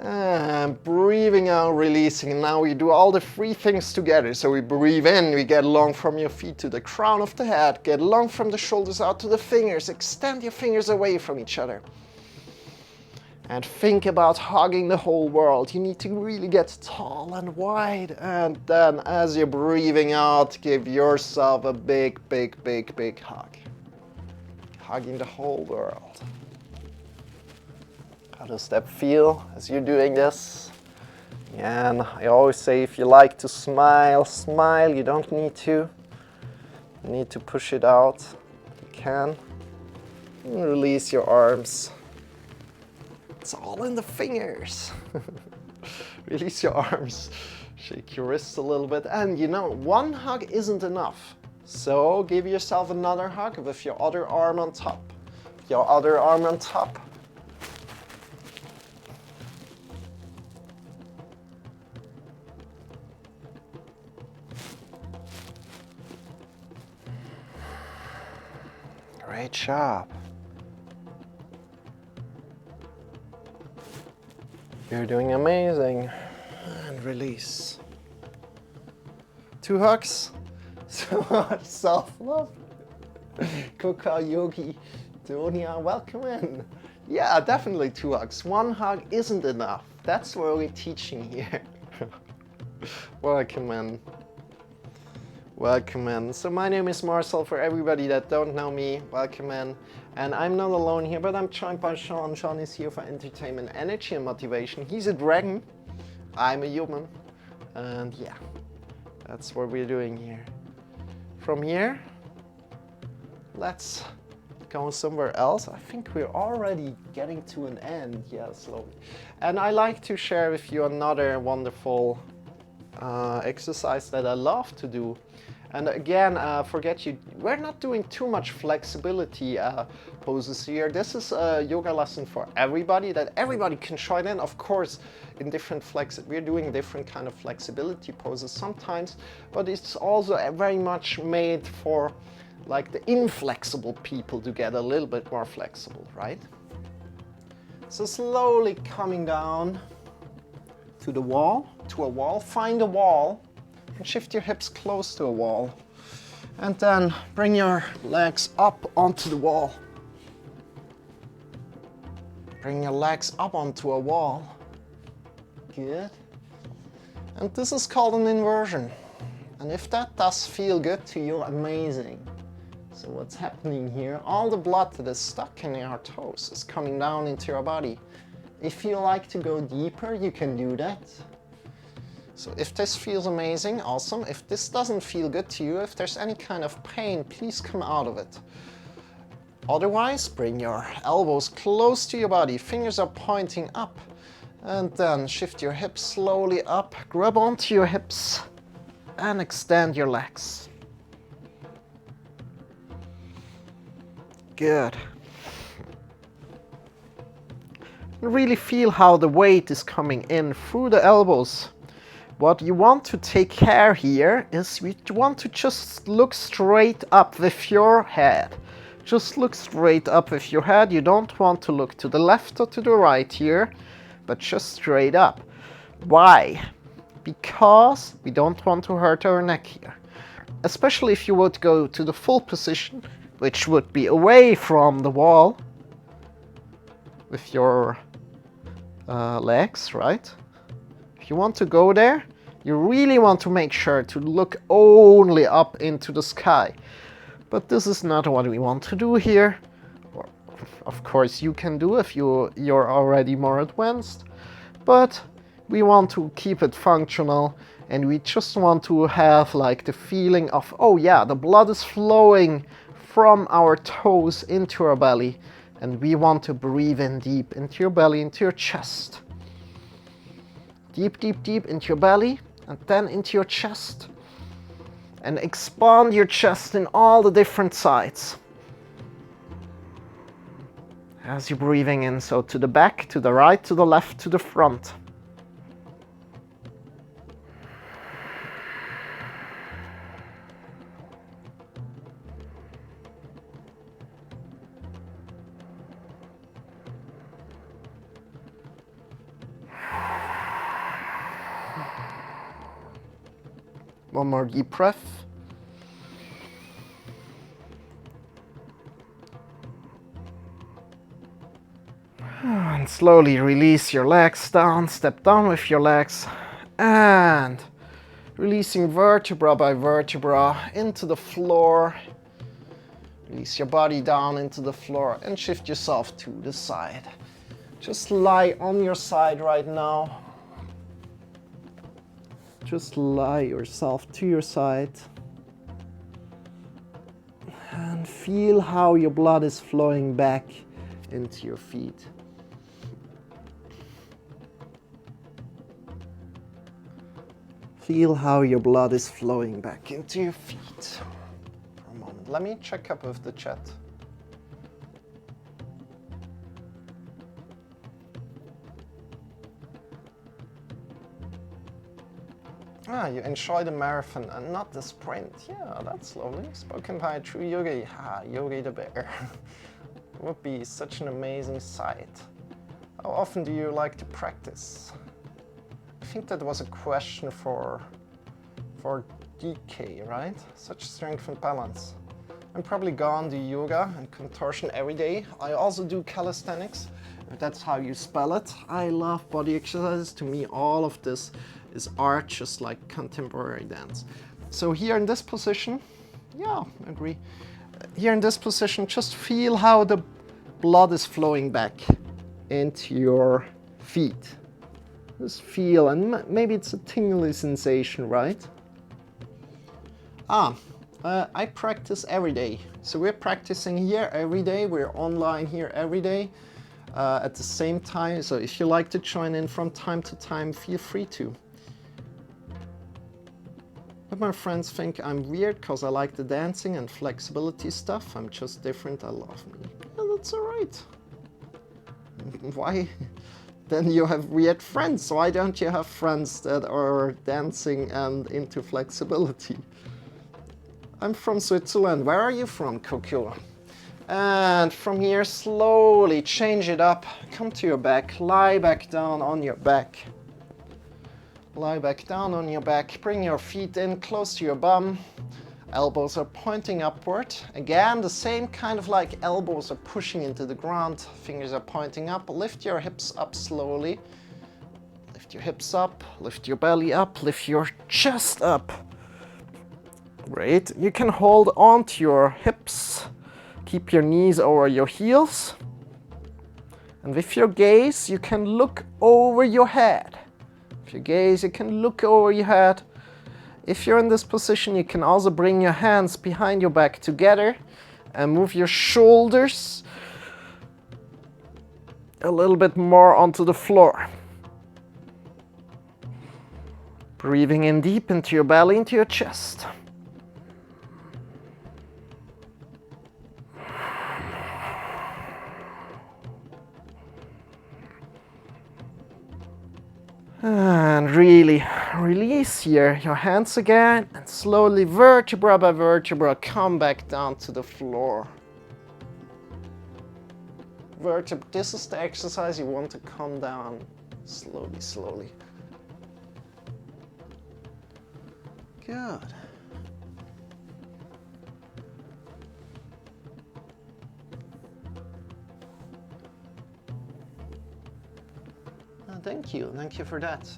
And breathing out, releasing. And now we do all the three things together. So we breathe in, we get long from your feet to the crown of the head. Get long from the shoulders out to the fingers. Extend your fingers away from each other. And think about hugging the whole world. You need to really get tall and wide. And then as you're breathing out, give yourself a big, big, big, big hug. Hugging the whole world. How does that feel as you're doing this? And I always say, if you like to smile, smile. You don't need to. You need to push it out. You can. And release your arms. It's all in the fingers. Release your arms. Shake your wrists a little bit. And you know, one hug isn't enough. So give yourself another hug with your other arm on top. Your other arm on top. Great job. You're doing amazing. And release. 2 hugs. So much self-love. Coca Yogi, Donia, welcome in. Yeah, definitely 2 hugs. 1 hug isn't enough. That's what we're teaching here. Welcome in. Welcome in. So my name is Marcel, for everybody that don't know me, welcome in. And I'm not alone here, but I'm joined by Sean. Sean is here for entertainment, energy and motivation. He's a dragon, I'm a human. And yeah, that's what we're doing here. From here, let's go somewhere else. I think we're already getting to an end, yeah, slowly. And I like to share with you another wonderful exercise that I love to do. And again, we're not doing too much flexibility poses here. This is a yoga lesson for everybody, that everybody can join in. Of course, in different we're doing different kind of flexibility poses sometimes, but it's also very much made for like the inflexible people to get a little bit more flexible, right? So slowly coming down to a wall, find a wall, and shift your hips close to a wall. And then bring your legs up onto the wall. Bring your legs up onto a wall. Good. And this is called an inversion. And if that does feel good to you, amazing. So what's happening here? All the blood that is stuck in your toes is coming down into your body. If you like to go deeper, you can do that. So if this feels amazing, awesome. If this doesn't feel good to you, if there's any kind of pain, please come out of it. Otherwise, bring your elbows close to your body, fingers are pointing up, and then shift your hips slowly up, grab onto your hips, and extend your legs. Good. Really feel how the weight is coming in through the elbows. What you want to take care here is you want to just look straight up with your head. Just look straight up with your head. You don't want to look to the left or to the right here, but just straight up. Why? Because we don't want to hurt our neck here. Especially if you would go to the full position, which would be away from the wall with your legs, right? If you want to go there, you really want to make sure to look only up into the sky. But this is not what we want to do here. Or, of course, you can do if you're already more advanced. But we want to keep it functional, and we just want to have like the feeling of, oh yeah, the blood is flowing from our toes into our belly. And we want to breathe in deep into your belly, into your chest. Deep, deep, deep into your belly, and then into your chest. And expand your chest in all the different sides. As you're breathing in, so to the back, to the right, to the left, to the front. One more deep breath. And slowly release your legs down, step down with your legs, and releasing vertebra by vertebra into the floor. Release your body down into the floor and shift yourself to the side. Just lie on your side right now. Just lie yourself to your side and feel how your blood is flowing back into your feet. Feel how your blood is flowing back into your feet. For a moment, let me check up with the chat. Ah, you enjoy the marathon and not the sprint. Yeah, that's lovely. Spoken by a true yogi. Ha, Yogi the bear. It would be such an amazing sight. How often do you like to practice? I think that was a question for DK, right? Such strength and balance. I'm probably gone do yoga and contortion every day. I also do calisthenics, if that's how you spell it. I love body exercises. To me, all of this is art, just like contemporary dance. So here in this position, yeah, I agree. Here in this position, just feel how the blood is flowing back into your feet. Just feel, and maybe it's a tingly sensation, right? I practice every day. So we're practicing here every day. We're online here every day at the same time. So if you like to join in from time to time, feel free to. But my friends think I'm weird because I like the dancing and flexibility stuff. I'm just different. I love me. Yeah, that's all right. Why? Then you have weird friends. Why don't you have friends that are dancing and into flexibility? I'm from Switzerland. Where are you from, Coco? And from here, slowly change it up. Come to your back. Lie back down on your back. Lie back down on your back. Bring your feet in close to your bum. Elbows are pointing upward. Again, the same kind of like elbows are pushing into the ground. Fingers are pointing up. Lift your hips up slowly. Lift your hips up. Lift your belly up. Lift your chest up. Great. You can hold on to your hips. Keep your knees over your heels. And with your gaze, you can look over your head. With your gaze, you can look over your head. If you're in this position, you can also bring your hands behind your back together and move your shoulders a little bit more onto the floor. Breathing in deep into your belly, into your chest. And really release here your hands again and slowly vertebra by vertebra come back down to the floor. This is the exercise you want to come down slowly, slowly. Good. Thank you for that.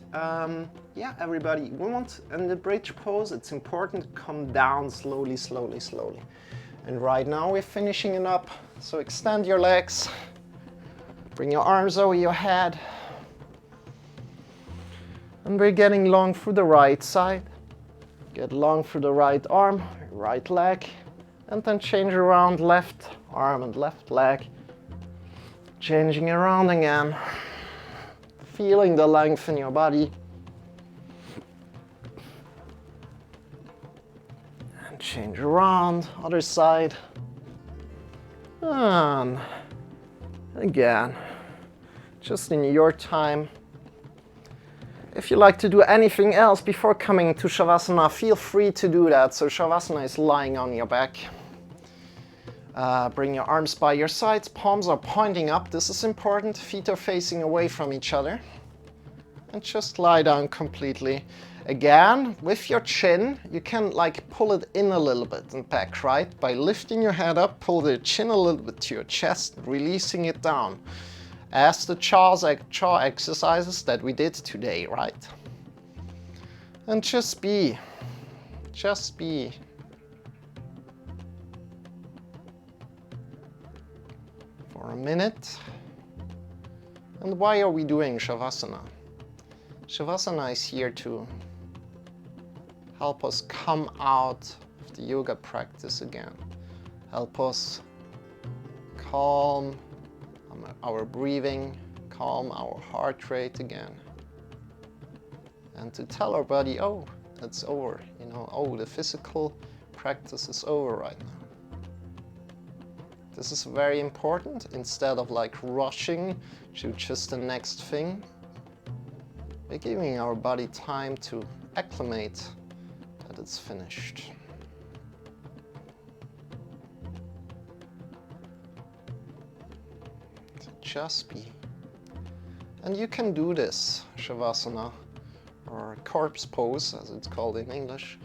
Yeah, everybody, we want, in the bridge pose, it's important to come down slowly, slowly, slowly. And right now we're finishing it up, so extend your legs, bring your arms over your head, and we're getting long through the right side. Get long through the right arm, right leg, and then change around left arm and left leg, changing around again. Feeling the length in your body. And change around, other side. And again, just in your time. If you like to do anything else before coming to Shavasana, feel free to do that. So Shavasana is lying on your back. Bring your arms by your sides, palms are pointing up. This is important. Feet are facing away from each other. And just lie down completely. Again, with your chin, you can like pull it in a little bit and back, right? By lifting your head up, pull the chin a little bit to your chest, releasing it down. As the jaw exercises that we did today, right? And just be. Just be. For a minute. And why are we doing Shavasana? Shavasana is here to help us come out of the yoga practice again. Help us calm our breathing, calm our heart rate again. And to tell our body, oh, that's over, you know, oh, the physical practice is over right now. This is very important. Instead of like rushing to just the next thing, we're giving our body time to acclimate that it's finished. So just be. And you can do this Shavasana, or corpse pose as it's called in English,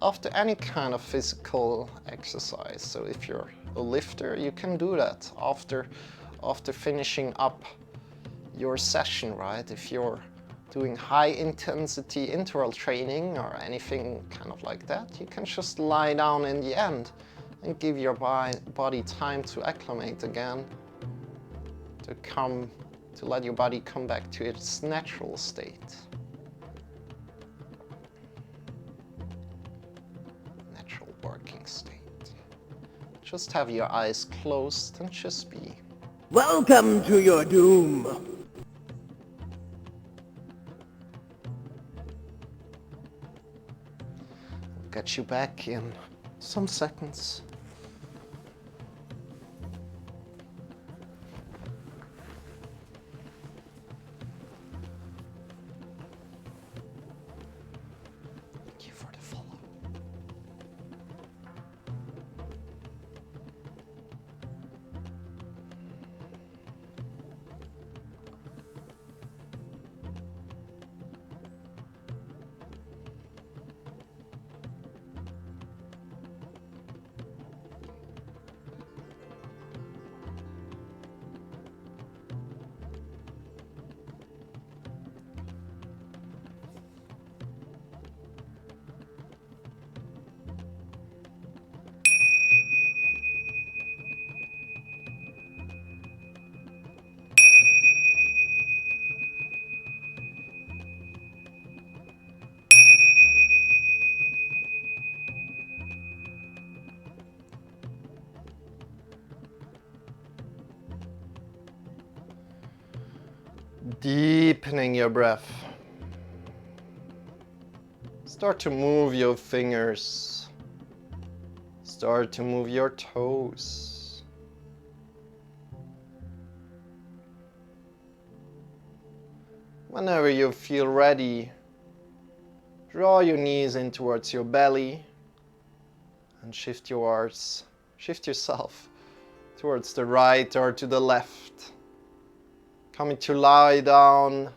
after any kind of physical exercise. So if you're a lifter, you can do that after finishing up your session, right? If you're doing high intensity interval training or anything kind of like that, you can just lie down in the end and give your body time to acclimate again, to let your body come back to its natural state. Natural working state. Just have your eyes closed and just be. Welcome to your doom. I'll get you back in some seconds. Thank you for the follow. Deepening your breath. Start to move your fingers. Start to move your toes. Whenever you feel ready, draw your knees in towards your belly and shift yourself towards the right or to the left. Coming to lie down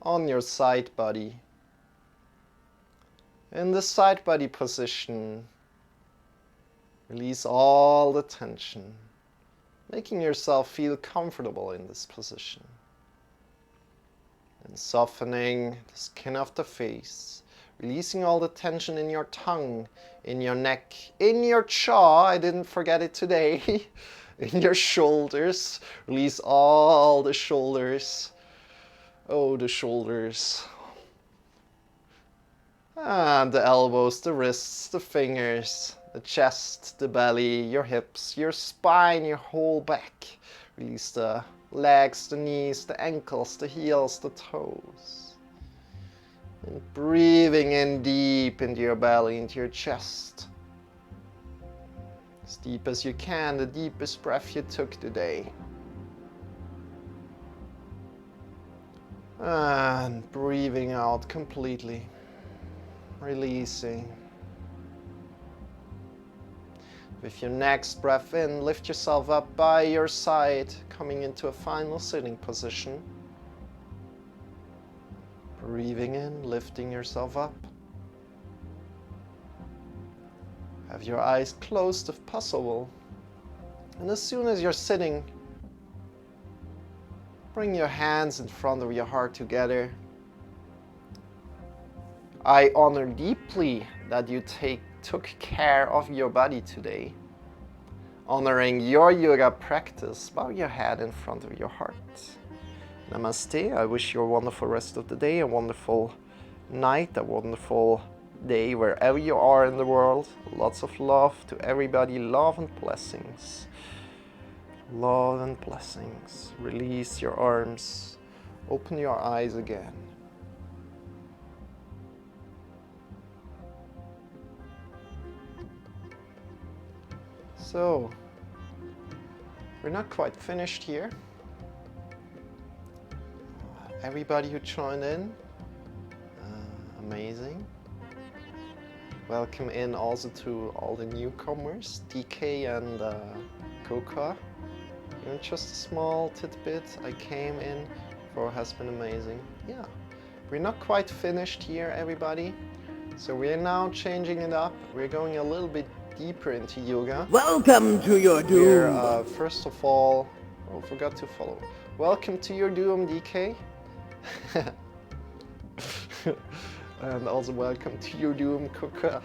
on your side body. In the side body position, release all the tension, making yourself feel comfortable in this position. And softening the skin of the face, releasing all the tension in your tongue, in your neck, in your jaw, I didn't forget it today. In your shoulders, release all the shoulders. Oh, the shoulders. And the elbows, the wrists, the fingers, the chest, the belly, your hips, your spine, your whole back. Release the legs, the knees, the ankles, the heels, the toes. And breathing in deep into your belly, into your chest. As deep as you can, the deepest breath you took today. And breathing out completely, releasing. With your next breath in, lift yourself up by your side, coming into a final sitting position. Breathing in, lifting yourself up. Have your eyes closed if possible. And as soon as you're sitting, bring your hands in front of your heart together. I honor deeply that you took care of your body today. Honoring your yoga practice, bow your head in front of your heart. Namaste. I wish you a wonderful rest of the day, a wonderful night, a wonderful day wherever you are in the world. Lots of love to everybody. Love and blessings. Love and blessings. Release your arms. Open your eyes again. So, we're not quite finished here. Everybody who joined in, amazing. Welcome in also to all the newcomers, DK and Coca. Even just a small tidbit I came in for has been amazing. Yeah, we're not quite finished here, everybody. So we're now changing it up. We're going a little bit deeper into yoga. Welcome to your doom. We're, first of all, oh, forgot to follow. Welcome to your doom, DK. And also welcome to your doom, Coca.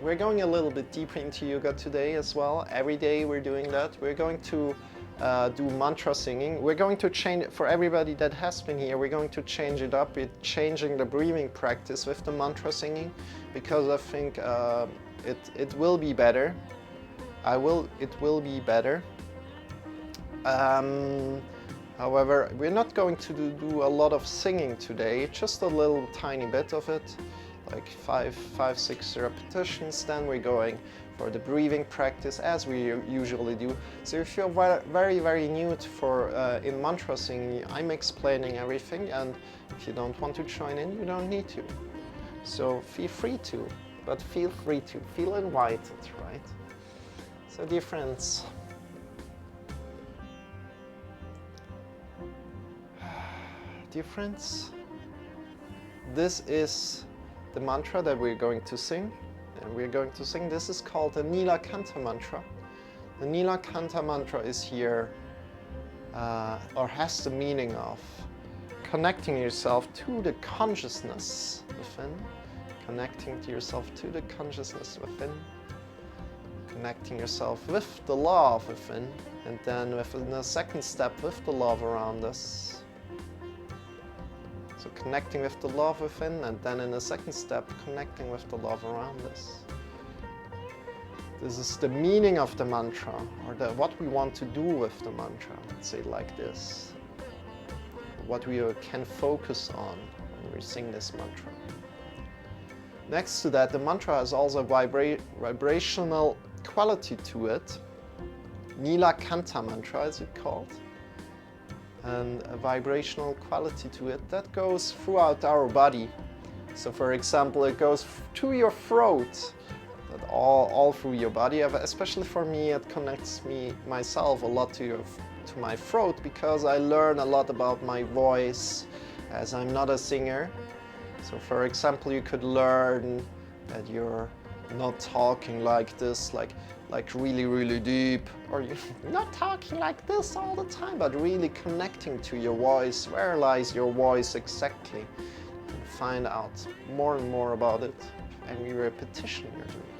We're going a little bit deeper into yoga today as well. Every day we're doing that. We're going to do mantra singing. We're going to change, for everybody that has been here, we're going to change it up. We're changing the breathing practice with the mantra singing because I think it will be better. It will be better. However, we're not going to do a lot of singing today, just a little tiny bit of it, like 5-6 repetitions. Then we're going for the breathing practice as we usually do. So if you're very new in mantra singing, I'm explaining everything, and if you don't want to join in, you don't need to. So feel free to, but feel free to, feel invited, right? So dear friends, this is the mantra that we're going to sing. And we're going to sing, this is called the Nilakanta mantra. The Nilakanta mantra is here, or has the meaning of connecting yourself to the consciousness within, connecting to yourself to the consciousness within, connecting yourself with the love within, and then within the second step with the love around us. So connecting with the love within, and then in the second step, connecting with the love around us. This is the meaning of the mantra, or what we want to do with the mantra, let's say like this. What we can focus on when we sing this mantra. Next to that, the mantra has also a vibrational quality to it. Nilakanta mantra is it called. And a vibrational quality to it that goes throughout our body. So for example, it goes to your throat, that all through your body. Especially for me, it connects myself a lot to my throat, because I learn a lot about my voice as I'm not a singer. So for example, you could learn that you're not talking like this, like really deep, or you're not talking like this all the time, but really connecting to your voice. Where lies your voice exactly? And find out more and more about it every repetition you're doing.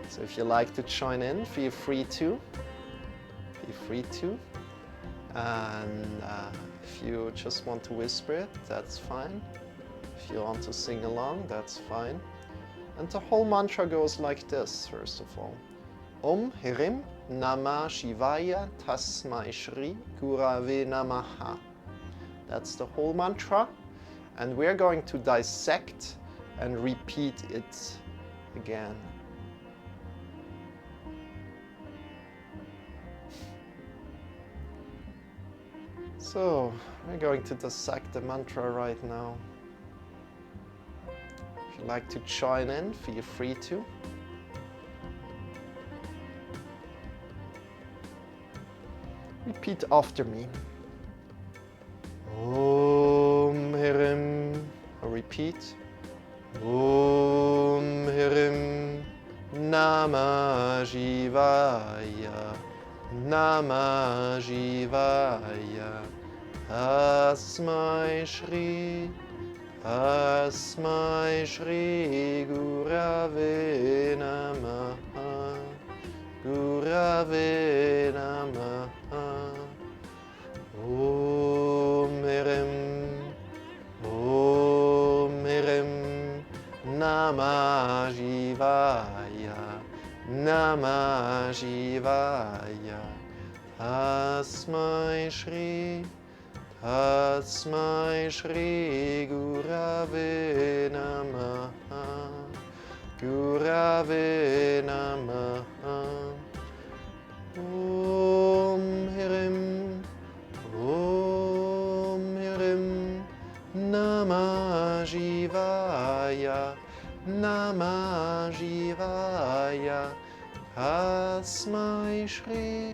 So if you like to join in, feel free to. And if you just want to whisper it, that's fine. If you want to sing along, that's fine. And the whole mantra goes like this, first of all. Om Hirim Namah Shivaya Tasmai Shri Gurave Namaha. That's the whole mantra. And we're going to dissect and repeat it again. So, we're going to dissect the mantra right now. If you'd like to join in, feel free to. Repeat after me. Om Hirim. Repeat. Om Hirim Namah Shivaya. Namah Shivaya. Tasmai Shri. Tasmai Shri Gurave Namaha. Gurave Namaha. Om Hirim Namah Shivaya. Namah Shivaya. Tasmai Shri. Tasmai Shri Gurave Namaha. Gurave Namaha. Om Hirim Namah Shivaya. Namah Shivaya Tasmai Shri.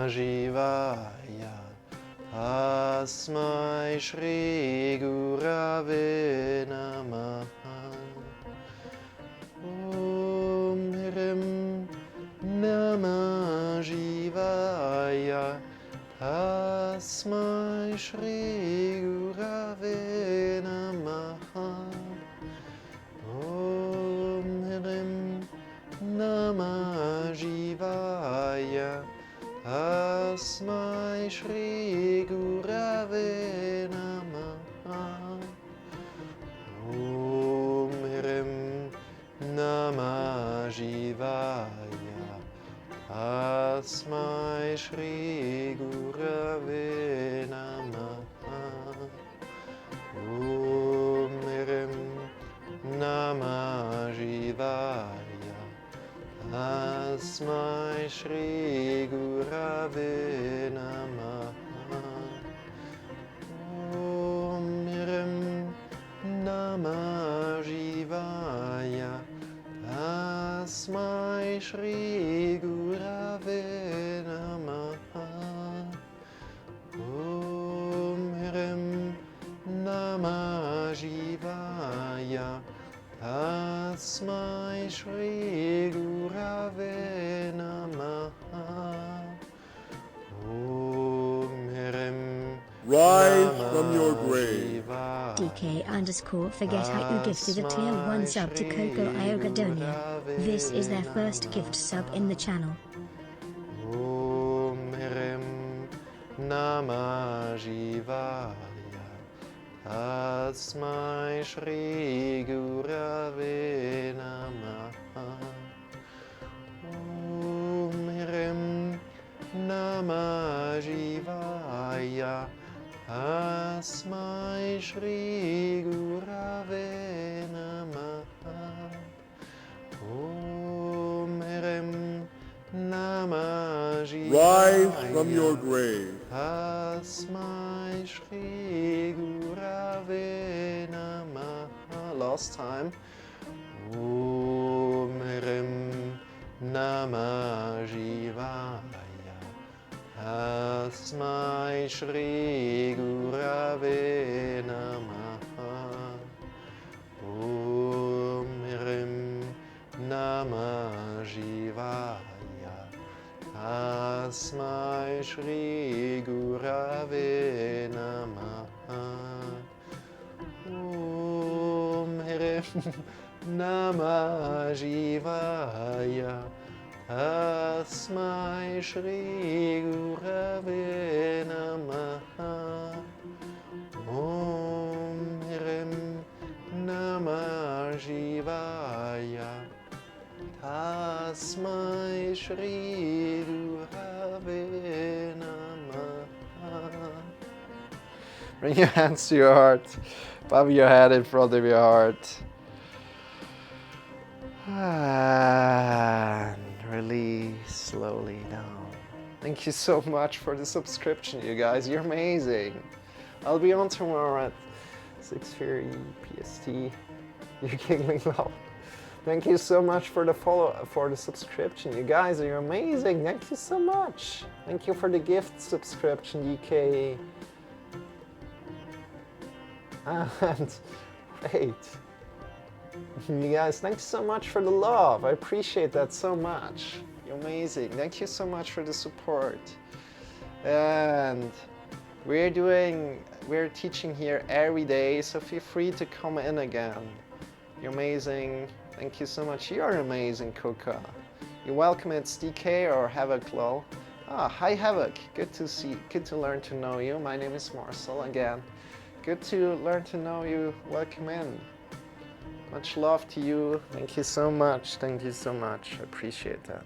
Shivaya Tasmai Shri Gurave Namaha. Om Hrim Namah Shivaya Tasmai Shri Gurave Namaha. Om Hrim Namah Shivaya Tasmai Shri Gurave Namaha. Om Hrim Namah Shivaya Tasmai Shri Gurave Namaha. Om Hrim Namah Shivaya Tasmai Shri Gurave Namaha. Om Hrim Namah Shivaya Tasmai Shri Gurave Namaha. Om Hrim Namah Shivaya Tasmai Shri Gurave Namaha. Om Hrim Rise from your grave. DK_forget how you gifted a tier 1 sub to Coco Iogadonia. This is their first gift sub in the channel. Om Hrim Namah Shivaya Tasmai Shri Gurave Namaha. Om Hrim Namah Shivaya Tasmai Shri Gurave Namaha. Om Hrim Namah Rise from Shivaya your grave. Tasmai Shri Gurave Namaha. Last time. Om Hrim Namah Shivaya Tasmai Shri Gurave Namaha. Om Hrim Namah Shivaya Tasmai Shri Gurave Namaha. Om Hrim Namah Shivaya Tasmai Shri Gurave Namaha. Om shri duravena. Bring your hands to your heart. Bob your head in front of your heart. And release slowly down. Thank you so much for the subscription, you guys. You're amazing. I'll be on tomorrow at 6:30 PST. You're giggling loud. Thank you so much for the subscription. You guys are amazing. Thank you so much. Thank you for the gift subscription, DK. And wait. You guys, thanks so much for the love. I appreciate that so much. You're amazing. Thank you so much for the support. And we're teaching here every day, so feel free to come in again. You're amazing. Thank you so much. You're amazing, Coca. You're welcome. It's DK or Havoc lol. Hi Havoc. Good to learn to know you. My name is Marcel again. Good to learn to know you. Welcome in. Much love to you. Thank you so much. Thank you so much. I appreciate that.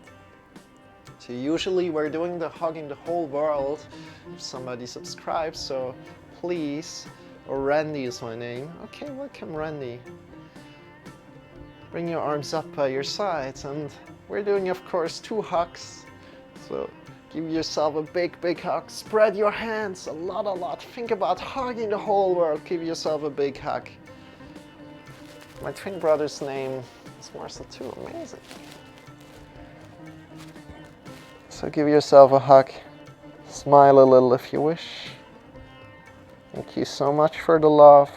So usually we're doing the hugging the whole world if somebody subscribes, so please, or Randy is my name. Okay, welcome Randy. Bring your arms up by your sides, and we're doing of course 2 hugs. So give yourself a big hug. Spread your hands a lot. Think about hugging the whole world. Give yourself a big hug. My twin brother's name is Marcel too. Amazing. So give yourself a hug. Smile a little if you wish. Thank you so much for the love.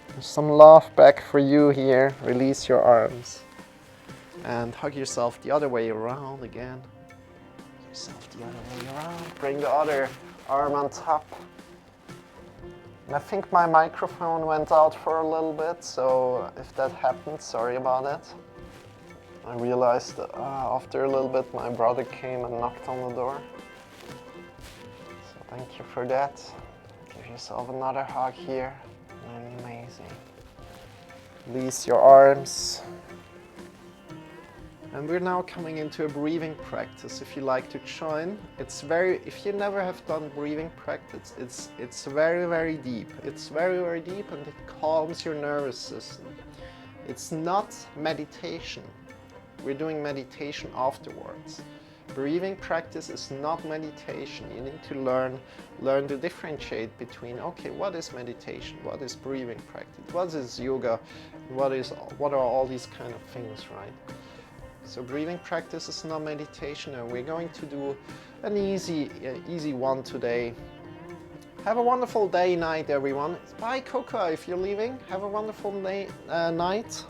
There's some love back for you here. Release your arms. And hug yourself the other way around again. Hug yourself the other way around. Bring the other arm on top. And I think my microphone went out for a little bit, so if that happened, sorry about it. I realized after a little bit my brother came and knocked on the door. So thank you for that. Give yourself another hug here. Amazing. Release your arms. And we're now coming into a breathing practice. If you like to join, if you never have done breathing practice, it's very deep. It's very deep, and it calms your nervous system. It's not meditation. We're doing meditation afterwards. Breathing practice is not meditation. You need to learn to differentiate between, okay, what is meditation? What is breathing practice? What is yoga? What are all these kind of things, right? So breathing practice is not meditation, and we're going to do an easy one today. Have a wonderful day, night, everyone. Bye, Coca, if you're leaving. Have a wonderful day, night.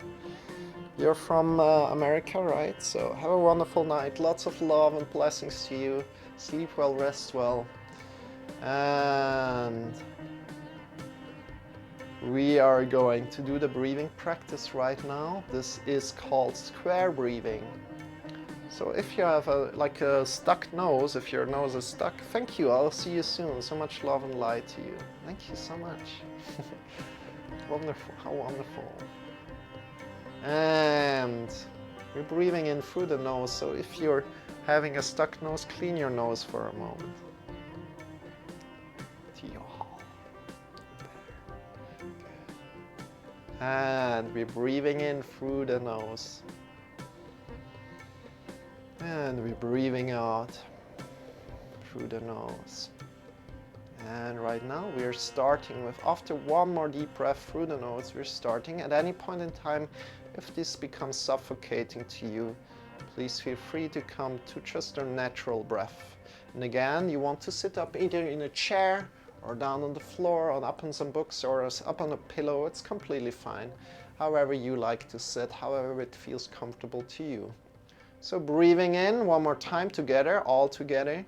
You're from America, right? So have a wonderful night. Lots of love and blessings to you. Sleep well, rest well. And we are going to do the breathing practice right now. This is called square breathing. So if you have a stuck nose, if your nose is stuck, thank you. I'll see you soon. So much love and light to you. Thank you so much. Wonderful. How wonderful. And we're breathing in through the nose. So if you're having a stuck nose, clean your nose for a moment. And we're breathing in through the nose. And we're breathing out through the nose. And right now we're starting with, after one more deep breath through the nose, we're starting. At any point in time, if this becomes suffocating to you, please feel free to come to just a natural breath. And again, you want to sit up either in a chair or down on the floor, or up on some books, or up on a pillow. It's completely fine. However you like to sit, however it feels comfortable to you. So breathing in one more time together, all together.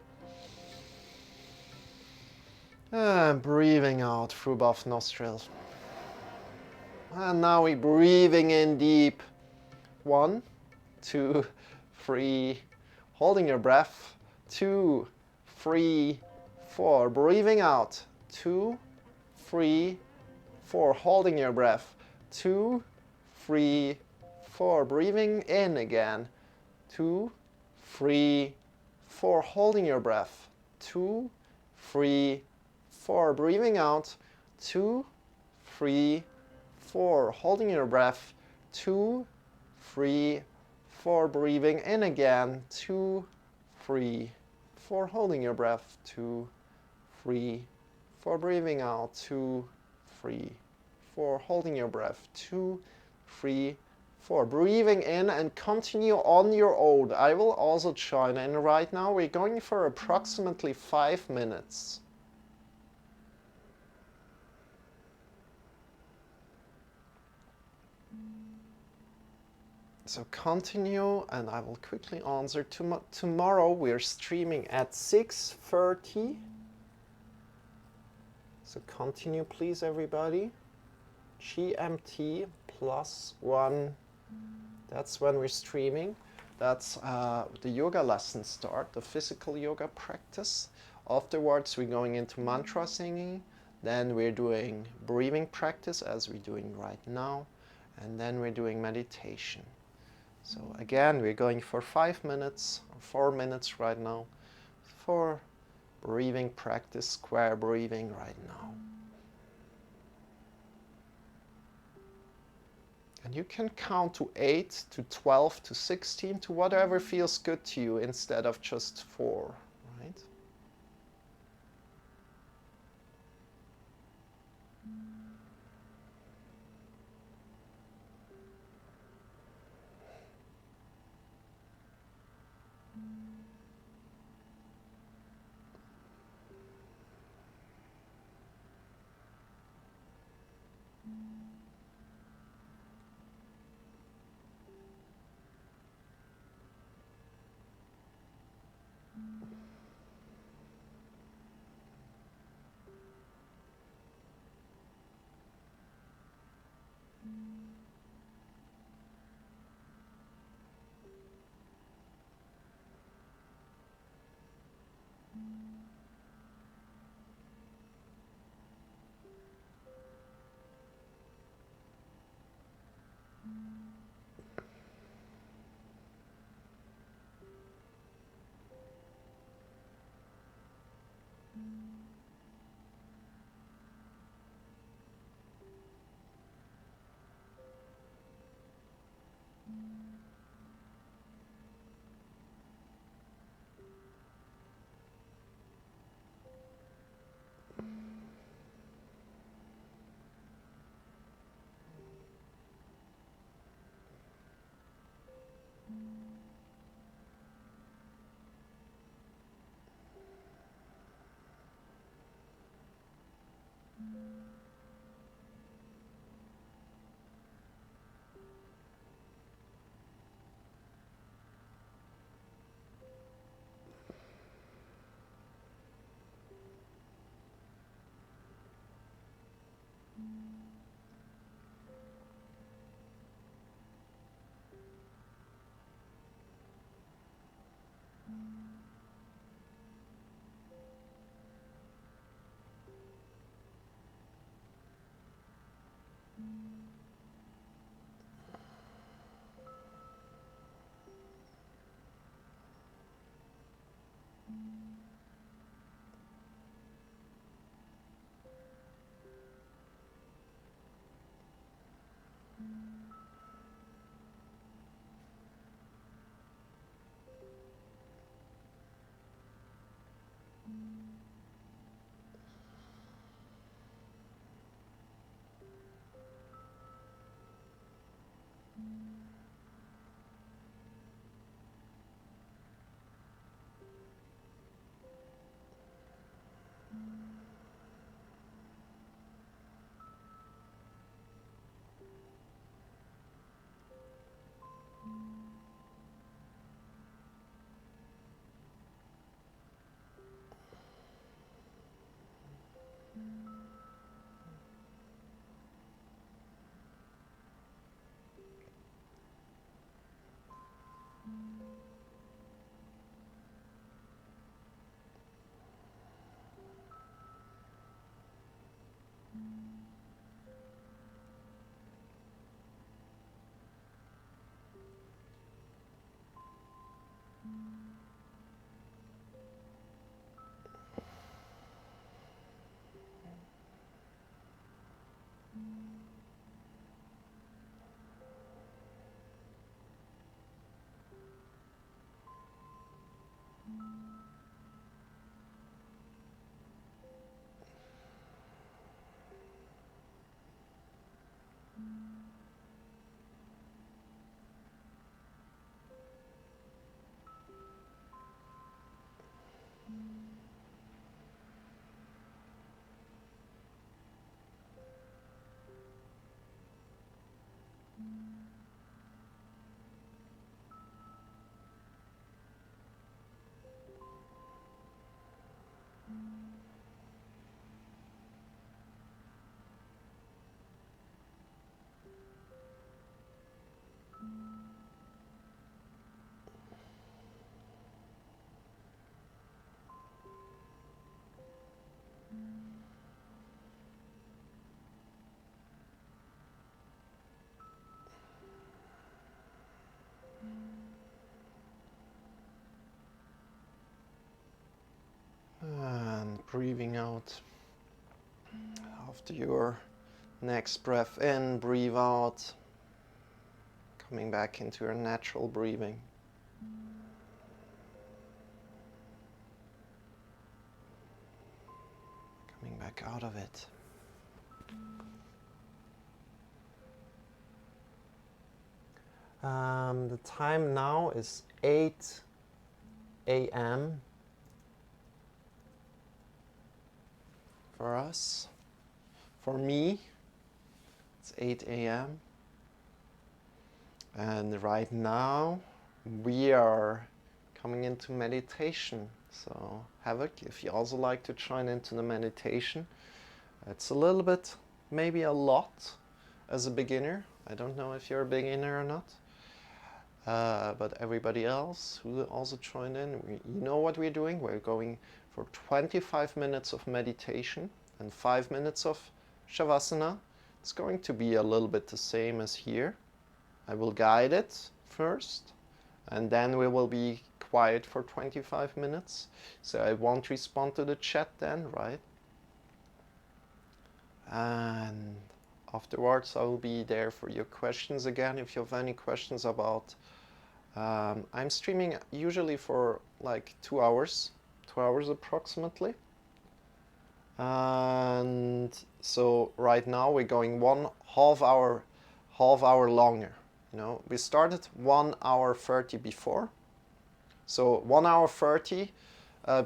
And breathing out through both nostrils. And now we're breathing in deep. 1, 2, 3. Holding your breath. 2, 3, 4. Breathing out. 2, 3, 4. Holding your breath. 2, 3, 4. Breathing in again. 2, 3, 4, holding your breath, 2, 3, 4, breathing out, 2, 3, 4, holding your breath, 2, 3, 4, breathing in again, 2, 3, 4, holding your breath, 2, 3, 4, breathing out, 2, 3, 4, holding your breath, 2, 3, 4, breathing in, and continue on your own. I will also join in right now. We're going for approximately 5 minutes. So continue, and I will quickly answer. Tomorrow we're streaming at 6:30. So continue, please, everybody. GMT +1. That's when we're streaming. That's the yoga lesson start, the physical yoga practice. Afterwards, we're going into mantra singing. Then we're doing breathing practice, as we're doing right now. And then we're doing meditation. So again, we're going for 5 minutes, or 4 minutes right now, for breathing practice, square breathing right now. And you can count to 8, to 12, to 16, to whatever feels good to you instead of just 4, right? breathing out. After your next breath in, breathe out. Coming back into your natural breathing. Coming back out of it. The time now is 8 a.m. for us. For me, it's 8 a.m. And right now, we are coming into meditation. So, Havoc, if you also like to join into the meditation, it's a little bit, maybe a lot as a beginner. I don't know if you're a beginner or not. But everybody else who also joined in, you know what we're doing. We're going for 25 minutes of meditation and 5 minutes of Shavasana. It's going to be a little bit the same as here. I will guide it first, and then we will be quiet for 25 minutes. So I won't respond to the chat then, right? And afterwards I will be there for your questions again. If you have any questions about, I'm streaming usually for like 2 hours approximately. And so right now we're going half hour longer. You know, we started 1 hour 30 before. So 1 hour 30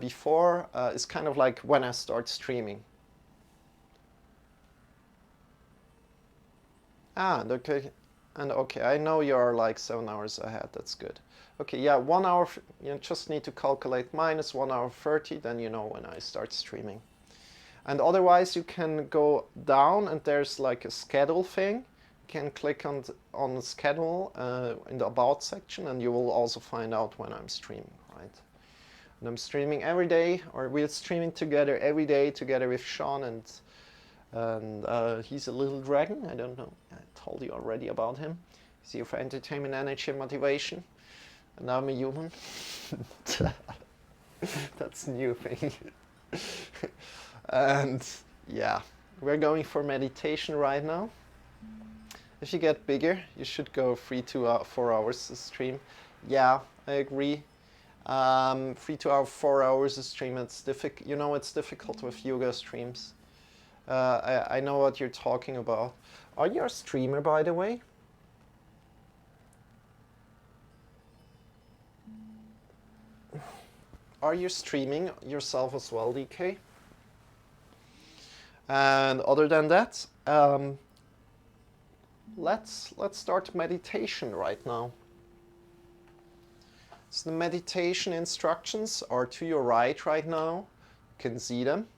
before is kind of like when I start streaming. Okay, I know you're like 7 hours ahead. That's good. Okay, yeah, 1 hour. You just need to calculate minus 1 hour 30. Then you know when I start streaming. And otherwise, you can go down, and there's like a schedule thing. You can click on the schedule in the about section, and you will also find out when I'm streaming, right? And I'm streaming every day, or we're streaming together every day together with Sean, and he's a little dragon. I don't know. I told you already about him. He's here for entertainment, energy, and motivation. And I'm a human. That's a new thing. And yeah, we're going for meditation right now. If you get bigger, you should go 3 to 4 hours to stream. Yeah, I agree. 3 to 4 hours to stream. It's difficult. You know, it's difficult with yoga streams. I know what you're talking about. Are you a streamer, by the way? Are you streaming yourself as well, DK? And other than that, let's start meditation right now. So the meditation instructions are to your right now. You can see them.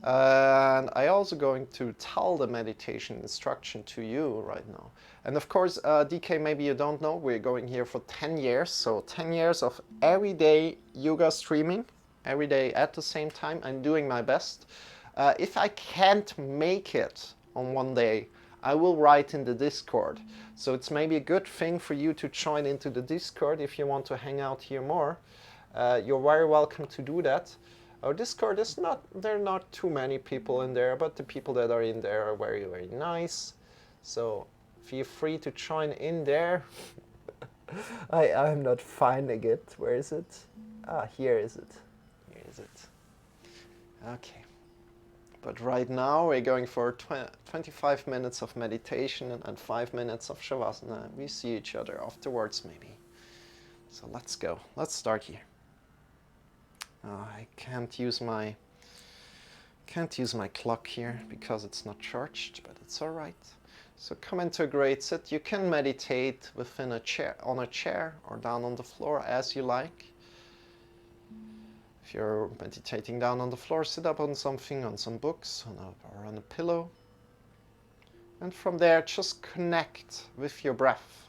And I also going to tell the meditation instruction to you right now. And of course, DK, maybe you don't know, we're going here for 10 years. So 10 years of everyday yoga streaming, every day at the same time. I'm doing my best. If I can't make it on one day, I will write in the Discord. So it's maybe a good thing for you to join into the Discord if you want to hang out here more. You're very welcome to do that. Our Discord is there are not too many people in there, but the people that are in there are very, very nice. So feel free to join in there. I'm not finding it. Where is it? Ah, here is it. Here is it. Okay. But right now we're going for 25 minutes of meditation and 5 minutes of Shavasana. We see each other afterwards maybe. So let's go. Let's start here. I can't use my clock here because it's not charged, but it's all right. So come into a great sit. You can meditate within a chair, on a chair, or down on the floor as you like. If you're meditating down on the floor, sit up on something, on some books, or on a pillow. And from there, just connect with your breath.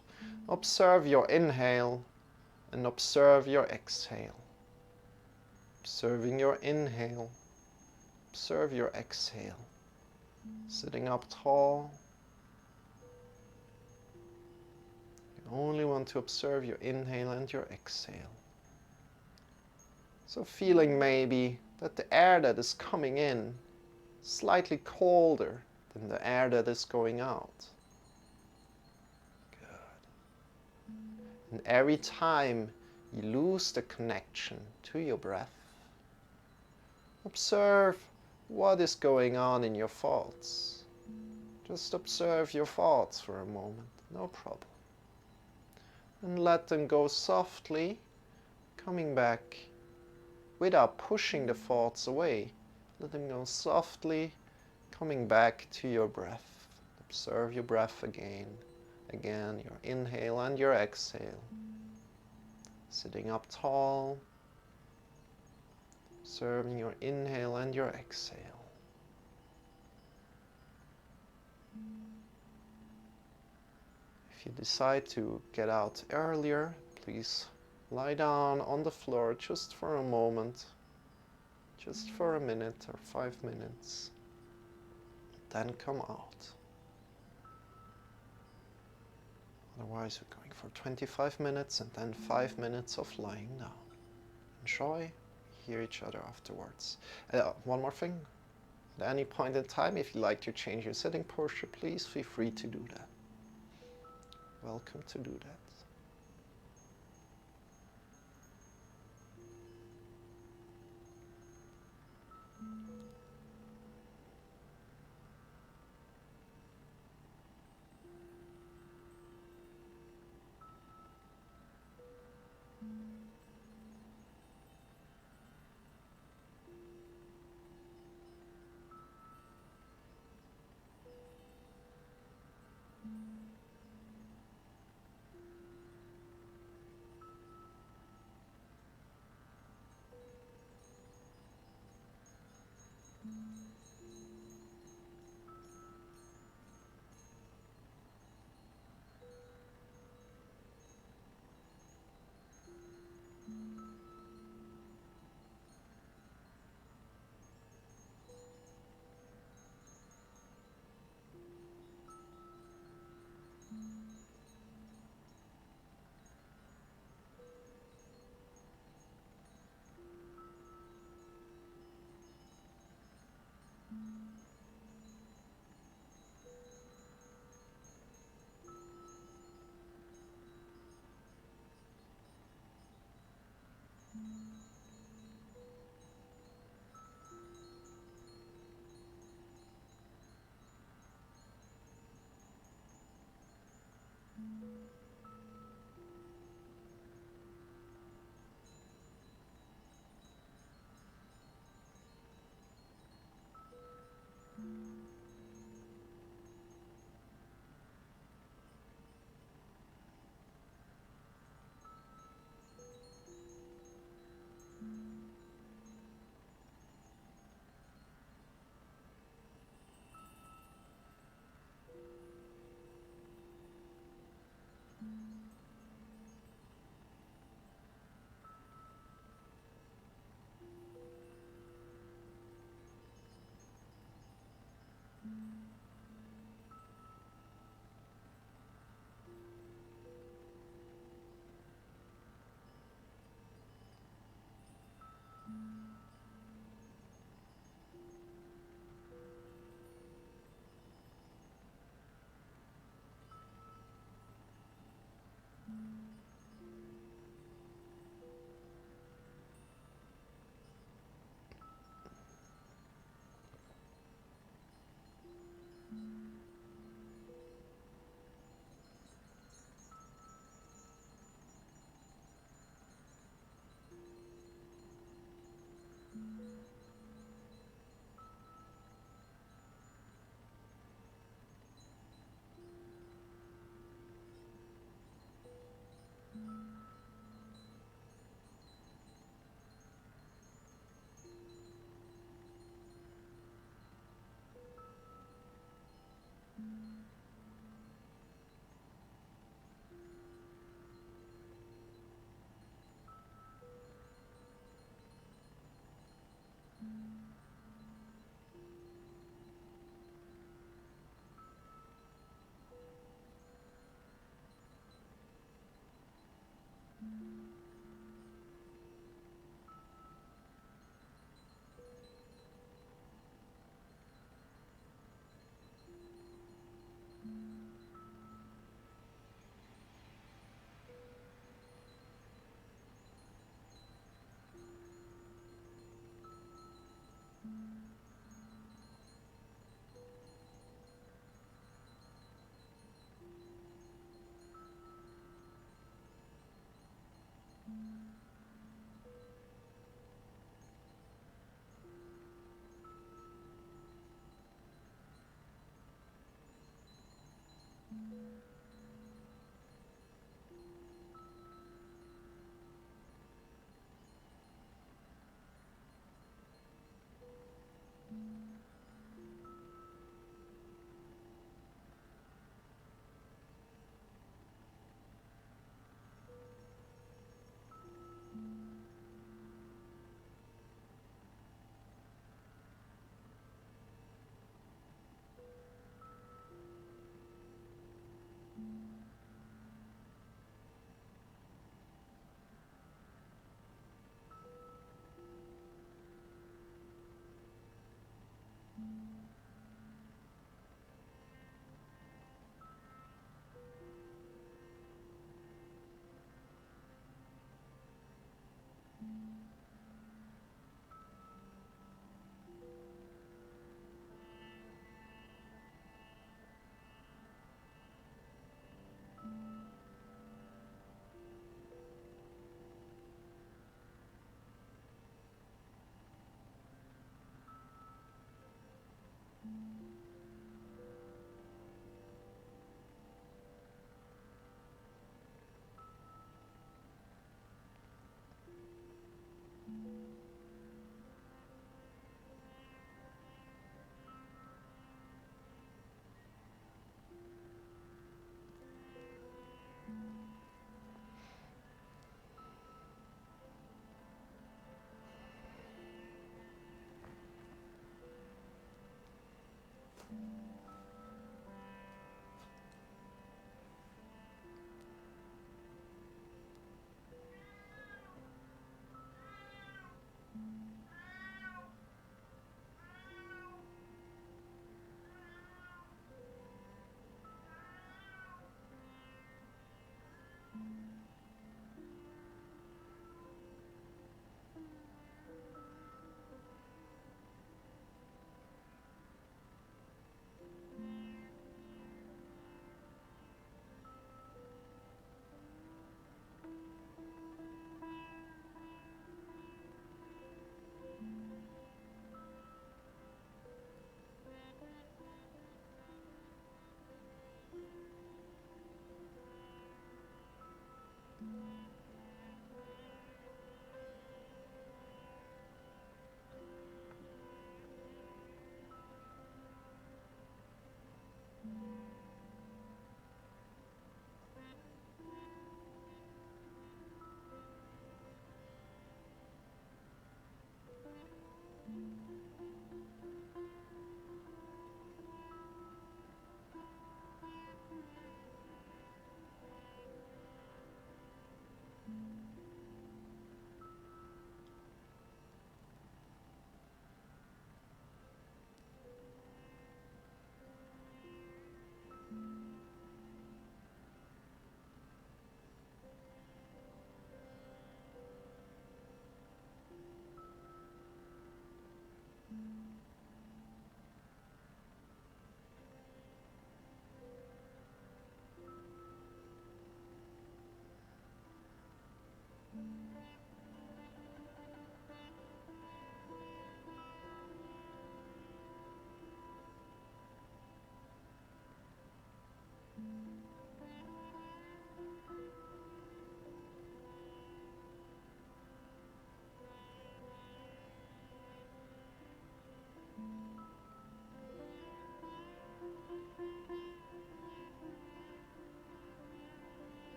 Observe your inhale and observe your exhale. Observing your inhale, observe your exhale. Sitting up tall. You only want to observe your inhale and your exhale. So feeling maybe Let the air that is coming in slightly colder than the air that is going out. Good. And every time you lose the connection to your breath, observe what is going on in your thoughts. Just observe your thoughts for a moment, no problem. And let them go softly, coming back without pushing the thoughts away. Let them go softly, coming back to your breath. Observe your breath again, your inhale and your exhale. Sitting up tall, observing your inhale and your exhale. If you decide to get out earlier, please lie down on the floor just for a moment, just for a minute or 5 minutes, then come out. Otherwise, we're going for 25 minutes and then 5 minutes of lying down. Enjoy, hear each other afterwards. One more thing, at any point in time, if you'd like to change your sitting posture, please feel free to do that. Welcome to do that.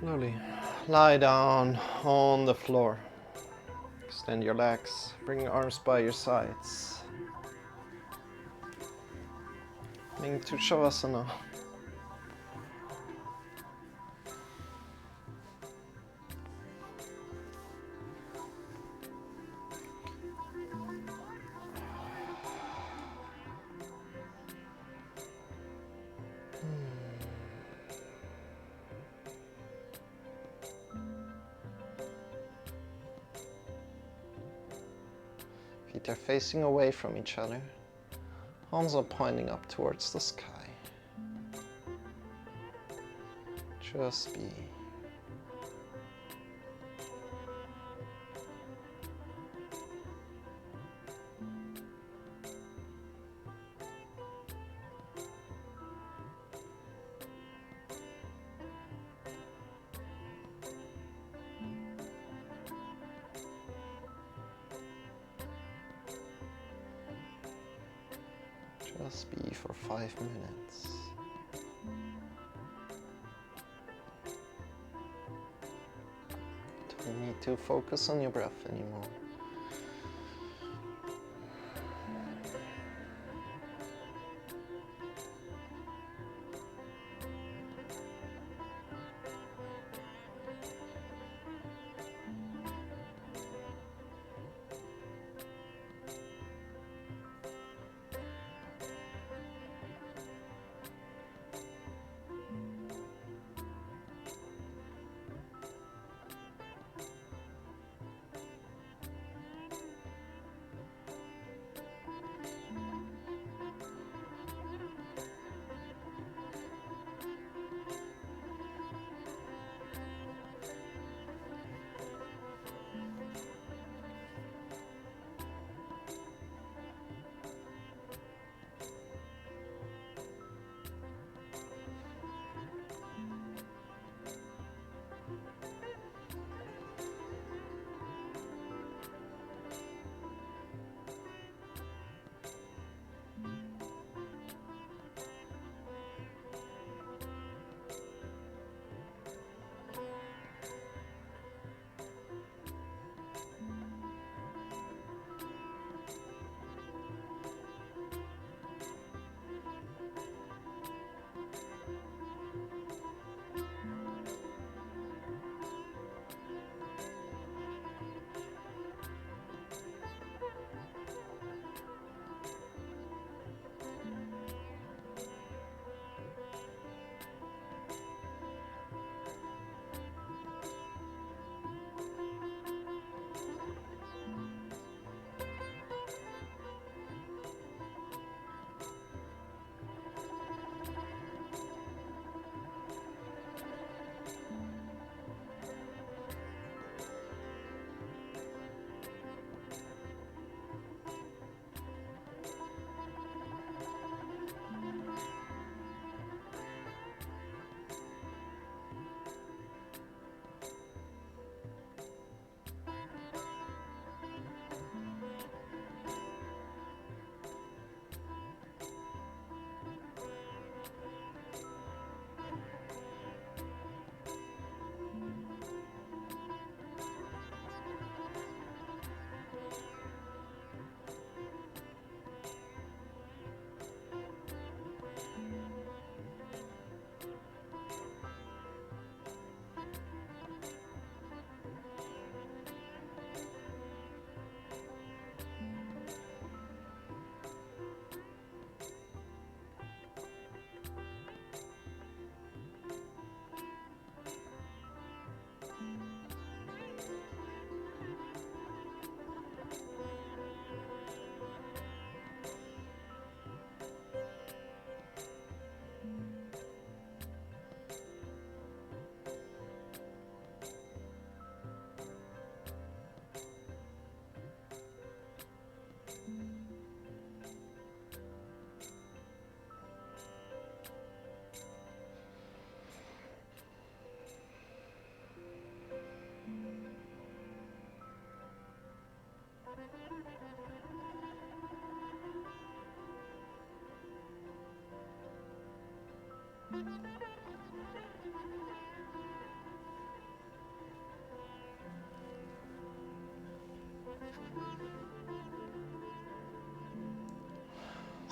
Slowly lie down on the floor. Extend your legs, bring your arms by your sides. Into Shavasana. Feet are facing away from each other. Arms are pointing up towards the sky. Just be. Just be for 5 minutes. Don't need to focus on your breath anymore.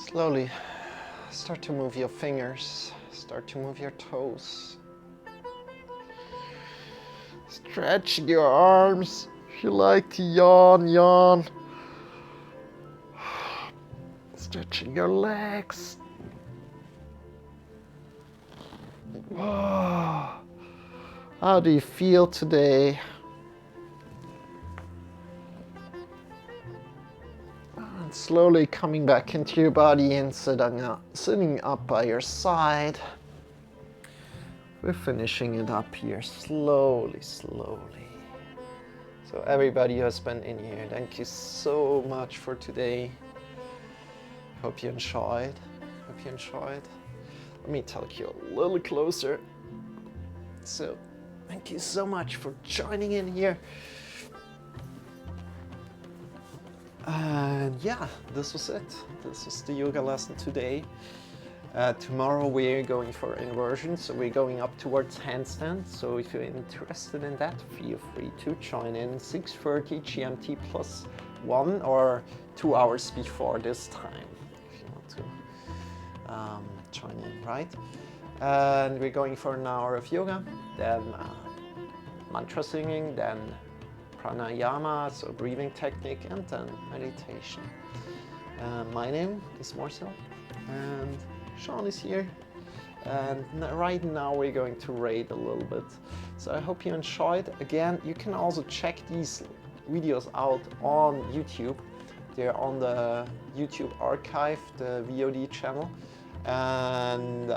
Slowly start to move your fingers, start to move your toes. Stretching your arms. If you like to yawn, yawn. Stretching your legs. Oh, how do you feel today? And slowly coming back into your body and sitting up by your side. We're finishing it up here slowly, slowly. So everybody who has been in here, thank you so much for today. Hope you enjoyed. Hope you enjoyed. Let me talk you a little closer. So, thank you so much for joining in here. And yeah, this was it. This was the yoga lesson today. Tomorrow we're going for inversion, so we're going up towards handstand. So if you're interested in that, feel free to join in 6:30 GMT +1 or 2 hours before this time, if you want to join in, right? And we're going for an hour of yoga, then mantra singing, then pranayama, so breathing technique, and then meditation. My name is Marcel, and Sean is here, and right now we're going to rate a little bit. So I hope you enjoyed. Again, you can also check these videos out on YouTube. They're on the YouTube archive, the VOD channel, and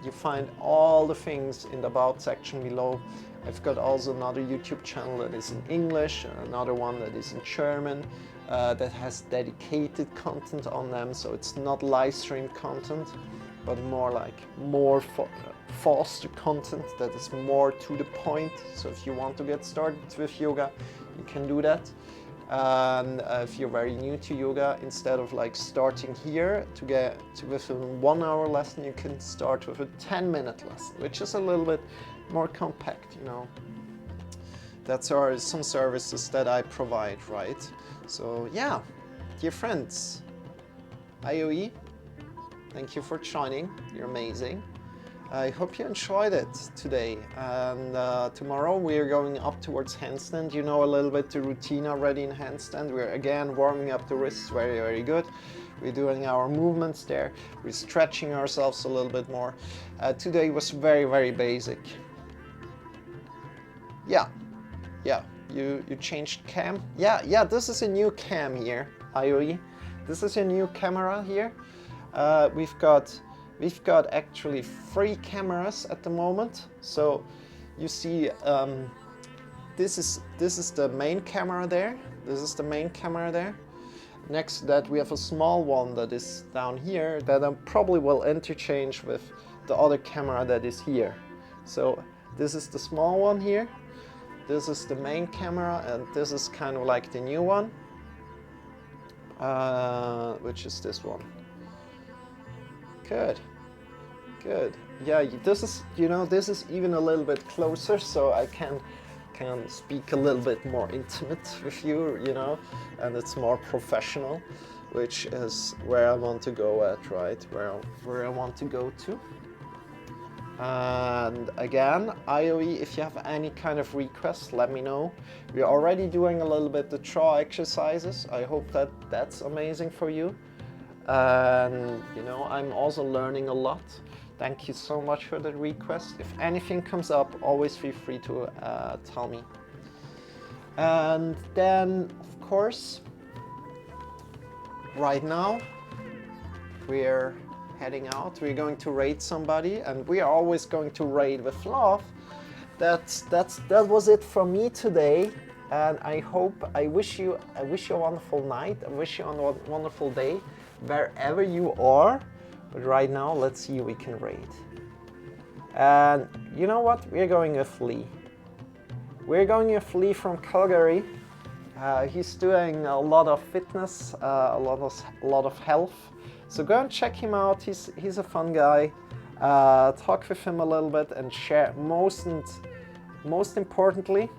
you find all the things in the About section below. I've got also another YouTube channel that is in English, another one that is in German, that has dedicated content on them, so it's not live stream content, but more like faster content that is more to the point. So if you want to get started with yoga, you can do that. And if you're very new to yoga, instead of like starting here to get to with a 1 hour lesson, you can start with a 10-minute lesson, which is a little bit more compact, you know. That's some services that I provide, right? So yeah, dear friends, IOE, thank you for joining. You're amazing. I hope you enjoyed it today. And tomorrow we're going up towards handstand. You know a little bit the routine already in handstand. We're again warming up the wrists very, very good. We're doing our movements there. We're stretching ourselves a little bit more. Today was very, very basic. Yeah, you changed cam. Yeah, this is a new cam here, IOE. This is a new camera here. We've got actually 3 cameras at the moment. So you see, this is the main camera there. This is the main camera there. Next to that we have a small one that is down here that I probably will interchange with the other camera that is here. So this is the small one here. This is the main camera, and this is kind of like the new one, which is this one. Good. Yeah, this is, you know, this is even a little bit closer, so I can speak a little bit more intimate with you, you know, and it's more professional, which is where I want to go at, right? Where I want to go to. And again, IOE, if you have any kind of requests, let me know. We're already doing a little bit the jaw exercises. I hope that that's amazing for you. And you know, I'm also learning a lot. Thank you so much for the request. If anything comes up, always feel free to tell me. And then, of course, right now we're heading out. We're going to raid somebody, and we are always going to raid with love. That was it from me today, and I wish you a wonderful night. I wish you a wonderful day wherever you are. But right now, let's see who we can raid. And you know what? We're going with Lee. We're going with Lee from Calgary. He's doing a lot of fitness, a lot of health. So go and check him out. He's a fun guy. Talk with him a little bit and share. Most importantly,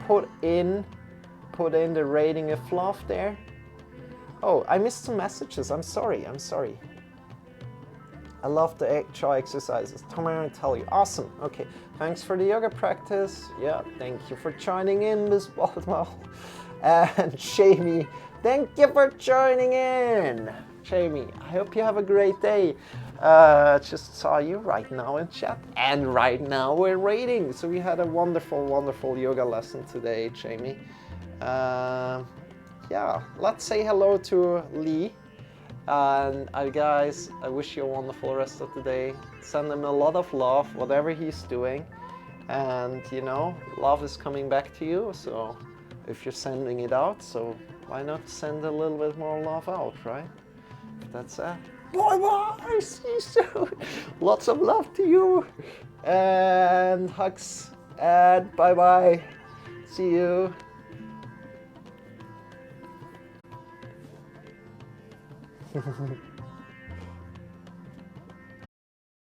put in the rating of love there. Oh, I missed some messages. I'm sorry. I love the jaw exercises. Tomorrow I'll tell you. Awesome. Okay. Thanks for the yoga practice. Yeah. Thank you for joining in, Miss Baldwell. And Jamie, thank you for joining in. Jamie, I hope you have a great day. Just saw you right now in chat. And right now we're rating. So we had a wonderful, wonderful yoga lesson today, Jamie. Yeah. Let's say hello to Lee. And guys, I wish you a wonderful rest of the day. Send him a lot of love, whatever he's doing. And you know, love is coming back to you. So if you're sending it out, so why not send a little bit more love out, right? That's it. Bye-bye, see you soon. Lots of love to you. And hugs. And bye-bye. See you.